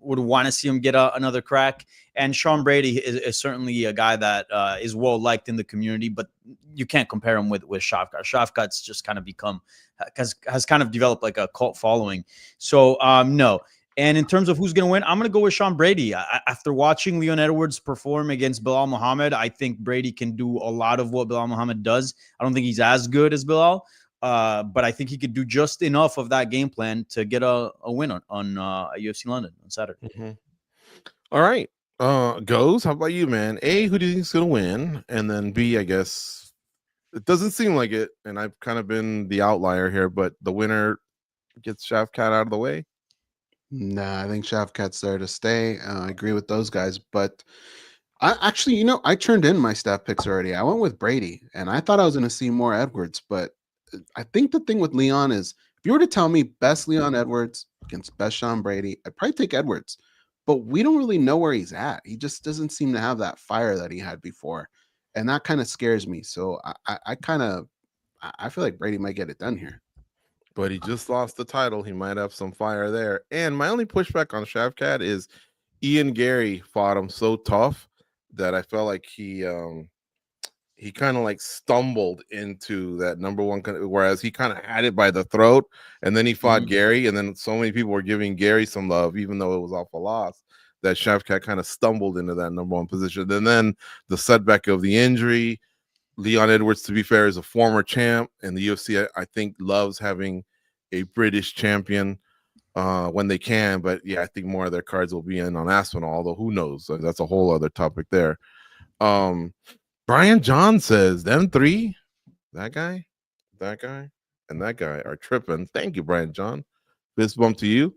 would want to see him get another crack. And Sean Brady is certainly a guy that is well liked in the community, but you can't compare him with Shavkat. Shavkat's just kind of has kind of developed like a cult following. So no. And in terms of who's going to win, I'm going to go with Sean Brady. After watching Leon Edwards perform against Bilal Muhammad, I think Brady can do a lot of what Bilal Muhammad does. I don't think he's as good as Bilal, but I think he could do just enough of that game plan to get a win on UFC London on Saturday. Mm-hmm. All right. Goes, how about you, man? A, who do you think is going to win? And then B, I guess it doesn't seem like it, and I've kind of been the outlier here, but the winner gets Shavkat out of the way. Nah, I think Shavkat's there to stay. I agree with those guys, but I actually, I turned in my staff picks already. I went with Brady, and I thought I was going to see more Edwards, but I think the thing with Leon is, if you were to tell me best Leon Edwards against best Sean Brady, I'd probably take Edwards, but we don't really know where he's at. He just doesn't seem to have that fire that he had before, and that kind of scares me. So I feel like Brady might get it done here. But he just lost the title. He might have some fire there. And my only pushback on Shavkat is Ian Gary fought him so tough that I felt like he kind of like stumbled into that #1, whereas he kind of had it by the throat, and then he fought Gary, and then so many people were giving Gary some love, even though it was off a loss, that Shavkat kind of stumbled into that #1 position. And then the setback of the injury. Leon Edwards, to be fair, is a former champ, and the UFC, I think, loves having a British champion when they can. But yeah, I think more of their cards will be in on Aspinall, although who knows? That's a whole other topic there. Brian John says, them three, that guy, and that guy are tripping. Thank you, Brian John. Fist bump to you.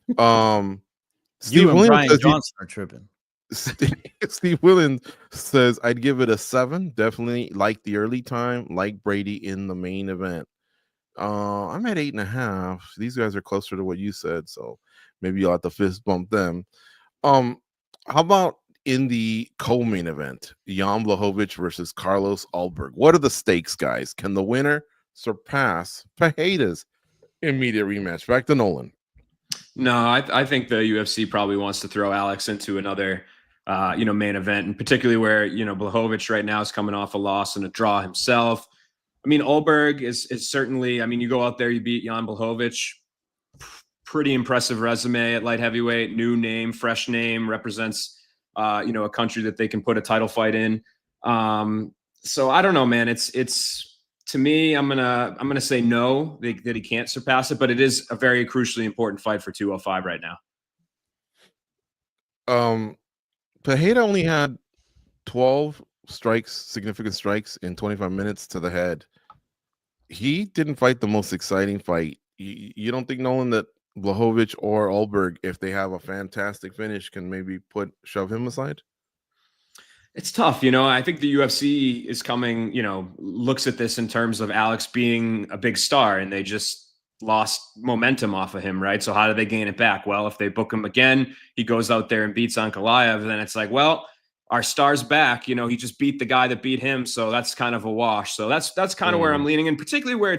Steve and Brian Johnson are tripping. Steve Williams says, I'd give it a 7. Definitely like the early time, like Brady in the main event. I'm at 8.5. These guys are closer to what you said, so maybe you'll have to fist bump them. How about in the co-main event, Jan Blachowicz versus Carlos Ulberg? What are the stakes, guys? Can the winner surpass Pereira's immediate rematch? Back to Nolan. No, I think the UFC probably wants to throw Alex into another main event, and particularly where, Blachowicz right now is coming off a loss and a draw himself. I mean, Ulberg is certainly, I mean, you go out there, you beat Jan Blachowicz, pretty impressive resume at light heavyweight, new name, fresh name, represents, a country that they can put a title fight in. So I don't know, man. It's to me, I'm gonna say no, that he can't surpass it, but it is a very crucially important fight for 205 right now. Pereira only had 12 significant strikes in 25 minutes to the head. He didn't fight the most exciting fight. You don't think, Nolan, that Blachowicz or Ulberg, if they have a fantastic finish, can maybe shove him aside? It's tough, I think the UFC is coming, looks at this in terms of Alex being a big star, and they just lost momentum off of him, right? So how do they gain it back? Well, if they book him again, he goes out there and beats Ankalaev, then it's like, well, our star's back. He just beat the guy that beat him, so that's kind of a wash. So that's kind of where I'm leaning, and particularly where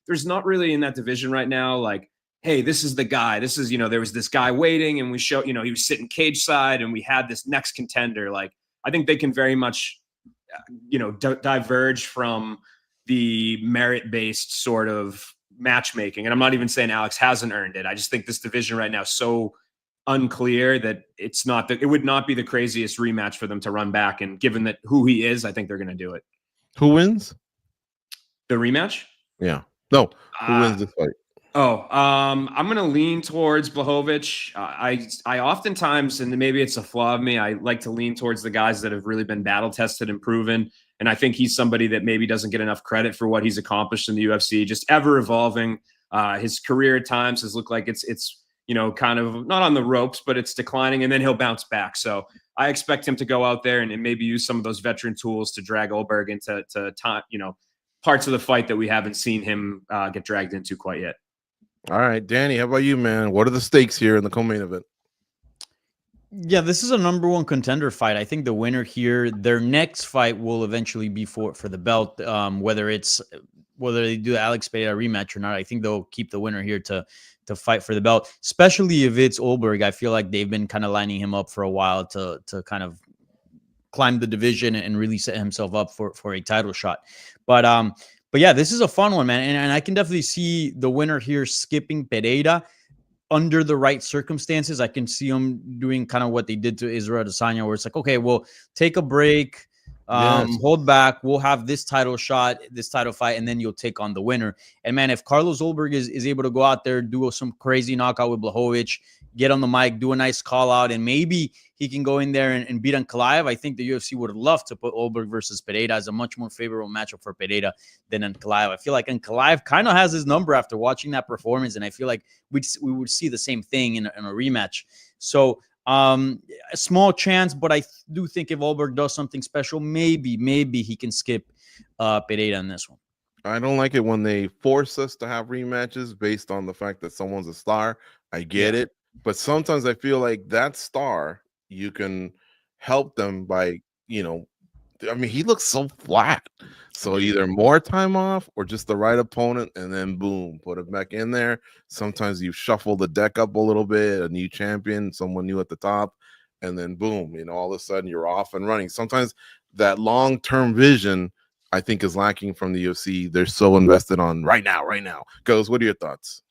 there's not really in that division right now, like, hey, this is the guy. This is, there was this guy waiting, and we show, he was sitting cage side, and we had this next contender. Like, I think they can very much, diverge from the merit-based sort of matchmaking. And I'm not even saying Alex hasn't earned it. I just think this division right now is so unclear that it would not be the craziest rematch for them to run back. And given that who he is, I think they're going to do it. Who wins the rematch? Yeah, no, who wins this fight? I'm going to lean towards Blachowicz. I oftentimes, and maybe it's a flaw of me, I like to lean towards the guys that have really been battle tested and proven. And I think he's somebody that maybe doesn't get enough credit for what he's accomplished in the UFC, just ever evolving. His career at times has looked like it's kind of not on the ropes, but it's declining, and then he'll bounce back. So I expect him to go out there and maybe use some of those veteran tools to drag Ulberg into time, parts of the fight that we haven't seen him get dragged into quite yet. All right, Danny, how about you, man? What are the stakes here in the co-main event? Yeah, this is a number one contender fight. I think the winner here, their next fight will eventually be for the belt. Whether they do the Alex Pereira rematch or not, I think they'll keep the winner here to fight for the belt, especially if it's Ulberg. I feel like they've been kind of lining him up for a while to kind of climb the division and really set himself up for a title shot. But yeah, this is a fun one, man. And I can definitely see the winner here skipping Pereira under the right circumstances. I can see them doing kind of what they did to Israel Adesanya, where it's like, okay, we'll take a break, hold back. We'll have this title shot, this title fight, and then you'll take on the winner. And man, if Carlos Ulberg is able to go out there, do some crazy knockout with Blachowicz, get on the mic, do a nice call out, and maybe he can go in there and beat Ankalaev. I think the UFC would love to put Ulberg versus Pereira as a much more favorable matchup for Pereira than Ankalaev. I feel like Ankalaev kind of has his number after watching that performance, and I feel like we would see the same thing in a rematch. So a small chance, but I do think if Ulberg does something special, maybe he can skip Pereira in this one. I don't like it when they force us to have rematches based on the fact that someone's a star. I get it. But sometimes I feel like that star, you can help them by, he looks so flat. So either more time off or just the right opponent, and then boom, put it back in there. Sometimes you shuffle the deck up a little bit, a new champion, someone new at the top, and then boom, all of a sudden you're off and running. Sometimes that long-term vision, I think, is lacking from the UFC. They're so invested on right now. Goes, what are your thoughts?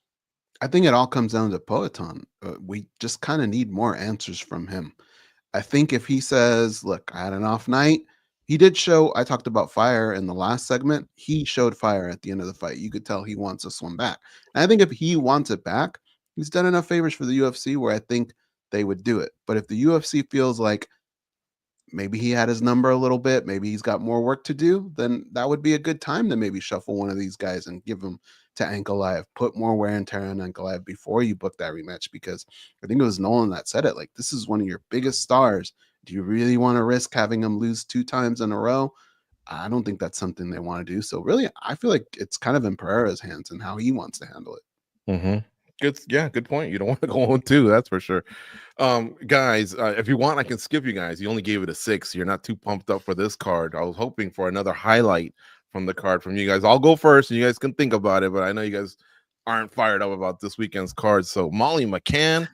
I think it all comes down to Poatan. We just kind of need more answers from him. I think if he says, look, I had an off night, he did show, I talked about fire in the last segment. He showed fire at the end of the fight. You could tell he wants this one back. And I think if he wants it back, he's done enough favors for the UFC where I think they would do it. But if the UFC feels like maybe he had his number a little bit, maybe he's got more work to do, then that would be a good time to maybe shuffle one of these guys and give him to Ankalaev, put more wear and tear on Ankalaev before you book that rematch, because I think it was Nolan that said it, like, this is one of your biggest stars. Do you really want to risk having him lose 2 times in a row? I don't think that's something they want to do. So really, I feel like it's kind of in Pereira's hands and how he wants to handle it. Good point. You don't want to go on 2, that's for sure. Guys, if you want, I can skip you guys. You only gave it a 6. You're not too pumped up for this card. I was hoping for another highlight from the card from you guys. I'll go first and you guys can think about it, but I know you guys aren't fired up about this weekend's card. So Molly McCann,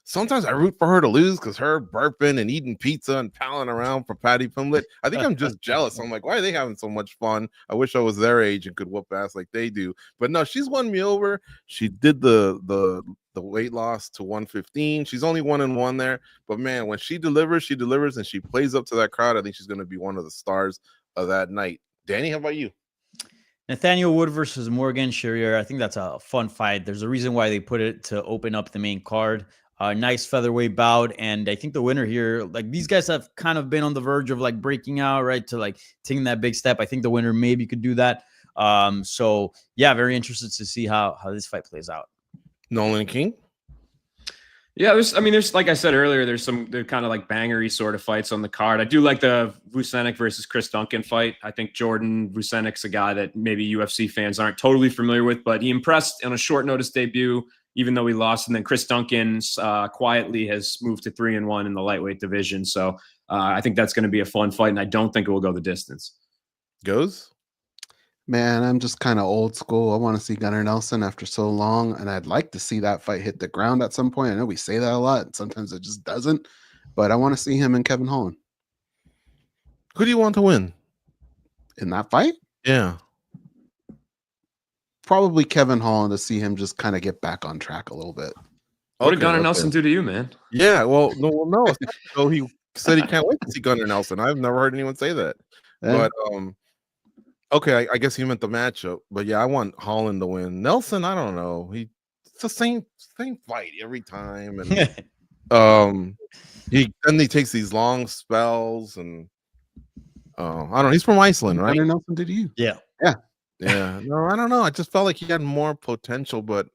sometimes I root for her to lose because her burping and eating pizza and palling around for Patty Pimblett. I think I'm just jealous. I'm like, why are they having so much fun? I wish I was their age and could whoop ass like they do. But no, she's won me over. She did the weight loss to 115. She's only 1-1 there. But man, when she delivers, and she plays up to that crowd. I think she's going to be one of the stars of that night. Danny, how about you? Nathaniel Wood versus Morgan Sherrier. I think that's a fun fight. There's a reason why they put it to open up the main card. Nice featherweight bout, and I think the winner here, like, these guys have kind of been on the verge of like breaking out, right, to like taking that big step. I think the winner maybe could do that. So yeah, very interested to see how this fight plays out. Nolan King. Yeah, there's like I said earlier, they're kind of like bangery sort of fights on the card. I do like the Vucenic versus Chris Duncan fight. I think Jordan Vucenic's a guy that maybe UFC fans aren't totally familiar with, but he impressed on a short notice debut, even though he lost. And then Chris Duncan quietly has moved to 3-1 in the lightweight division. So I think that's going to be a fun fight, and I don't think it will go the distance. Goes? Man, I'm just kind of old school. I want to see Gunnar Nelson after so long, and I'd like to see that fight hit the ground at some point. I know we say that a lot, and sometimes it just doesn't, but I want to see him and Kevin Holland. Who do you want to win in that fight? Yeah. Probably Kevin Holland, to see him just kind of get back on track a little bit. What did Gunnar Nelson do to you, man? Yeah, well, no. So he said he can't wait to see Gunnar Nelson. I've never heard anyone say that. Yeah. But okay, I guess he meant the matchup. But yeah, I want Holland to win. Nelson, I don't know. It's the same fight every time, and he takes these long spells, and I don't know. He's from Iceland, right? Gunnar Nelson did you? Yeah. No, I don't know. I just felt like he had more potential, but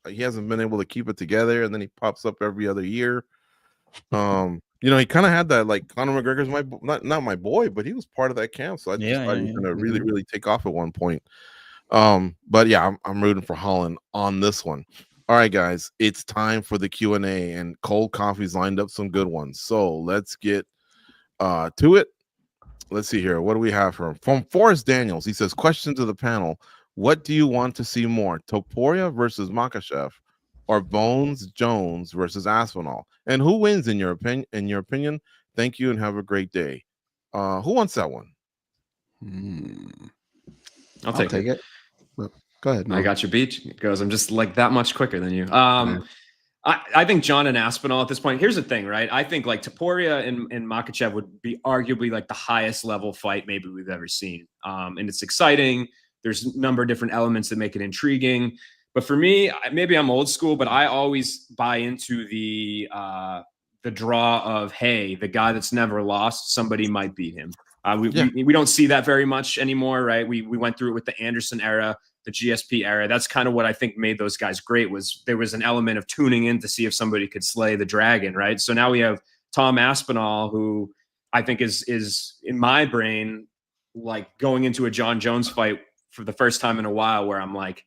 he hasn't been able to keep it together, and then he pops up every other year. He kind of had that, like, Conor McGregor's not my boy, but he was part of that camp, so I just thought he was gonna really, really take off at one point. But yeah, I'm rooting for Holland on this one. All right, guys, it's time for the Q&A, and Cold Coffee's lined up some good ones, so let's get to it. Let's see here. What do we have from Forrest Daniels? He says, question to the panel. What do you want to see more? Topuria versus Makhachev, or Bones Jones versus Aspinall? And who wins in your opinion? Thank you and have a great day. Who wants that one? I'll take it. Well, go ahead. No. I got your beat. It goes, I'm just like that much quicker than you. I think John and Aspinall at this point. Here's the thing, right? I think like Topuria and Makhachev would be arguably like the highest level fight maybe we've ever seen. And it's exciting. There's a number of different elements that make it intriguing. But for me, maybe I'm old school, but I always buy into the draw of, hey, the guy that's never lost, somebody might beat him. We don't see that very much anymore, right? We went through it with the Anderson era, the GSP era. That's kind of what I think made those guys great, was there was an element of tuning in to see if somebody could slay the dragon, right? So now we have Tom Aspinall, who I think is in my brain, like going into a John Jones fight for the first time in a while, where I'm like,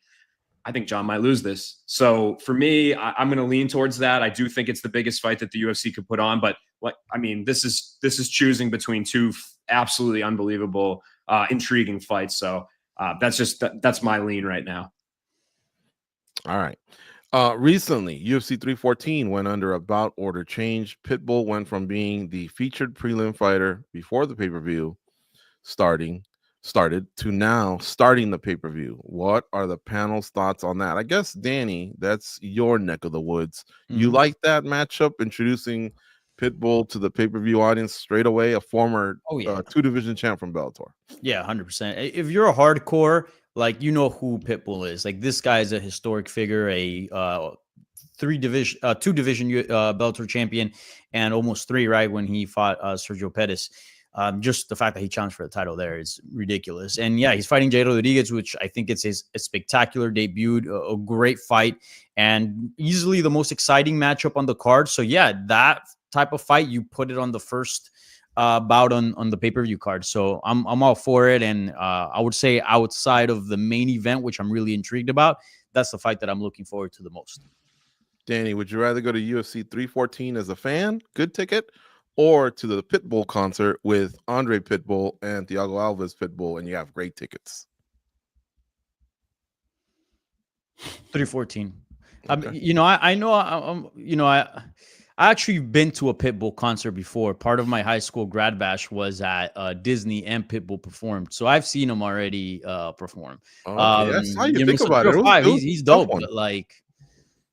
I think John might lose this. So for me, I'm going to lean towards that. I do think it's the biggest fight that the UFC could put on, but this is choosing between two absolutely unbelievable, intriguing fights. So that's my lean right now. All right. Recently, UFC 314 went under a bout order change. Pitbull went from being the featured prelim fighter before the pay-per-view started to now starting the pay-per-view. What are the panel's thoughts on that? I guess, Danny, that's your neck of the woods. You like that matchup, introducing Pitbull to the pay-per-view audience straight away, a former 2-division champ from Bellator. Yeah, 100%. If you're a hardcore, like, you know who Pitbull is. Like, this guy is a historic figure, a 2-division Bellator champion, and almost 3, right, when he fought Sergio Pettis. Just the fact that he challenged for the title there is ridiculous. And yeah, he's fighting Jairo Rodriguez, which I think it's a spectacular debut, a great fight, and easily the most exciting matchup on the card. So yeah, that type of fight, you put it on the first bout on the pay-per-view card. So I'm all for it. And I would say outside of the main event, which I'm really intrigued about, that's the fight that I'm looking forward to the most. Danny, would you rather go to UFC 314 as a fan, good ticket, or to the Pitbull concert with Andre Pitbull and Thiago Alves Pitbull, and you have great tickets? 314. Okay. I actually been to a Pitbull concert before. Part of my high school grad bash was at Disney, and Pitbull performed. So I've seen him already perform. Okay, that's how you think about it. He's dope. But like,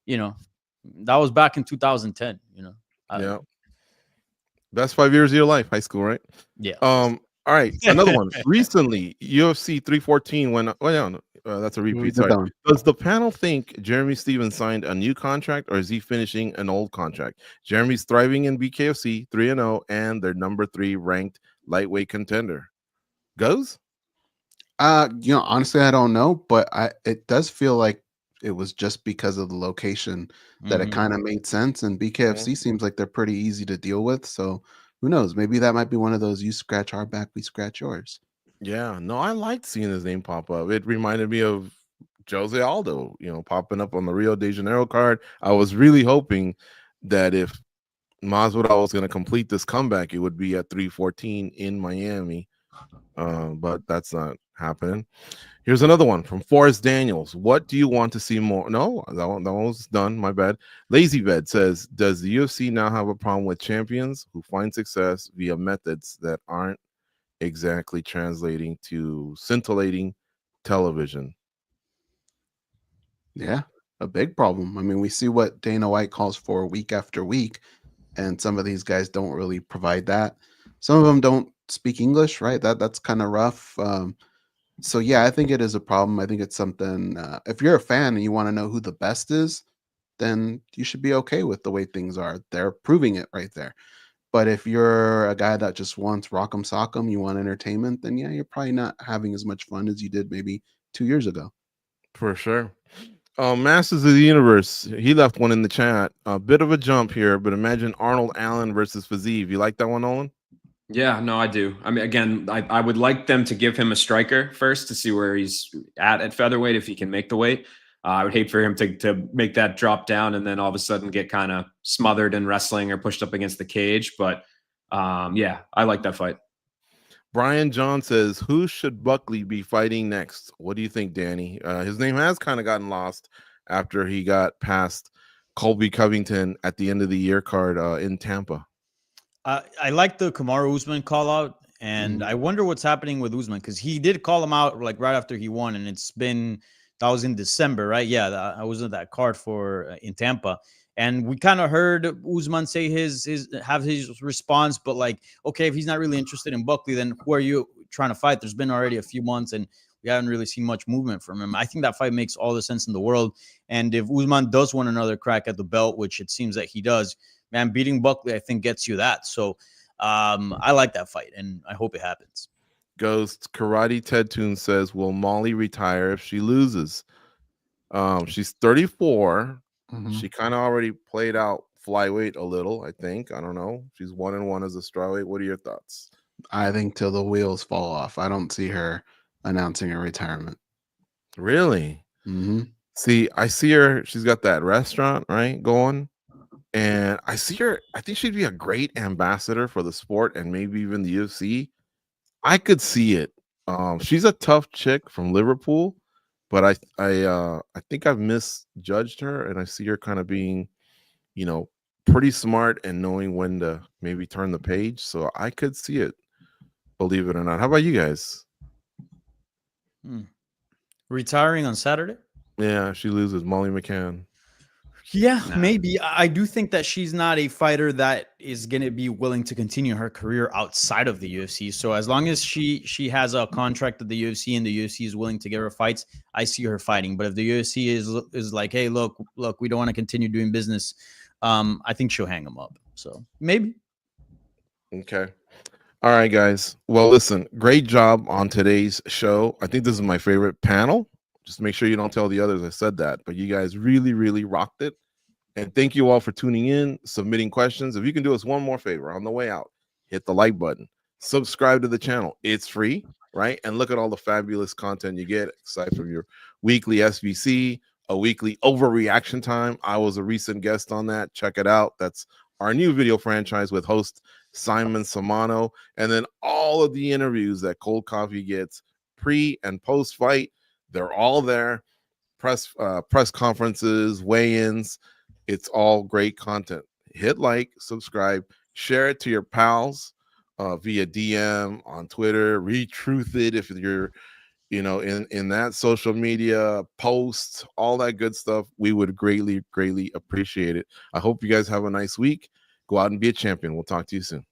that was back in 2010. Yeah. Best 5 years of your life, high school, right? Yeah. All right, another one. Recently, UFC 314 went. That's a repeat. Sorry. Does the panel think Jeremy Stevens signed a new contract, or is he finishing an old contract? Jeremy's thriving in BKFC, 3-0, and their number 3 ranked lightweight contender. Goes? Honestly, I don't know, but it does feel like it was just because of the location that it kind of made sense. And BKFC seems like they're pretty easy to deal with. So who knows? Maybe that might be one of those you scratch our back, we scratch yours. Yeah, no, I liked seeing his name pop up. It reminded me of Jose Aldo, popping up on the Rio de Janeiro card. I was really hoping that if Masvidal was going to complete this comeback, it would be at 314 in Miami, but that's not happening. Here's another one from Forrest Daniels. What do you want to see more? No, that one was done. My bad. Lazy Bed says, does the UFC now have a problem with champions who find success via methods that aren't exactly translating to scintillating television? Yeah, a big problem. I mean, we see what Dana White calls for week after week, and some of these guys don't really provide that. Some of them don't speak English, right? That's kind of rough. So yeah, I think it is a problem. I think it's something. If you're a fan and you want to know who the best is, then you should be okay with the way things are. They're proving it right there. But if you're a guy that just wants rock'em sock'em, you want entertainment, then yeah, you're probably not having as much fun as you did maybe 2 years ago. For sure. Masters of the Universe, he left one in the chat. A bit of a jump here, but imagine Arnold Allen versus Fiziev. You like that one, Olin? Yeah, no, I do. I mean, again, I would like them to give him a striker first to see where he's at featherweight, if he can make the weight. I would hate for him to make that drop down and then all of a sudden get kind of smothered in wrestling or pushed up against the cage. But yeah, I like that fight. Brian John says, who should Buckley be fighting next? What do you think, Danny? His name has kind of gotten lost after he got past Colby Covington at the end of the year card in Tampa. I like the Kamaru Usman call out, and I wonder what's happening with Usman, because he did call him out like right after he won, and that was in December, right? Yeah, I was at that card for in Tampa, and we kind of heard Usman say his response, but like, okay, if he's not really interested in Buckley, then who are you trying to fight? There's been already a few months, and we haven't really seen much movement from him. I think that fight makes all the sense in the world, and if Usman does want another crack at the belt, which it seems that he does, man, beating Buckley, I think, gets you that. So I like that fight, and I hope it happens. Ghost Karate Ted Toon says, will Molly retire if she loses? She's 34. She kind of already played out flyweight a little, I think. I don't know. She's 1-1 as a strawweight. What are your thoughts? I think till the wheels fall off. I don't see her announcing a retirement. Really? See, I see her. She's got that restaurant, right, going. And I see her. I think she'd be a great ambassador for the sport and maybe even the UFC. I could see it. She's a tough chick from Liverpool, but I think I've misjudged her, and I see her kind of being, pretty smart and knowing when to maybe turn the page. So I could see it, believe it or not. How about you guys? Retiring on Saturday? Yeah, she loses Molly McCann. Yeah, maybe. I do think that she's not a fighter that is going to be willing to continue her career outside of the UFC. So as long as she has a contract at the UFC and the UFC is willing to give her fights, I see her fighting. But if the UFC is like, hey, look, we don't want to continue doing business, I think she'll hang them up. So maybe. Okay. All right, guys. Well, listen, great job on today's show. I think this is my favorite panel. Just make sure you don't tell the others I said that, but you guys really, really rocked it. And thank you all for tuning in, submitting questions. If you can do us one more favor on the way out, hit the like button, subscribe to the channel. It's free, right? And look at all the fabulous content you get, aside from your weekly SVC, a weekly overreaction time. I was a recent guest on that. Check it out. That's our new video franchise with host Simon Samano. And then all of the interviews that Cold Coffee gets pre and post fight. They're all there. Press conferences, weigh-ins. It's all great content. Hit like, subscribe, share it to your pals via DM on Twitter. Retruth it if you're, in that social media, post, all that good stuff. We would greatly, greatly appreciate it. I hope you guys have a nice week. Go out and be a champion. We'll talk to you soon.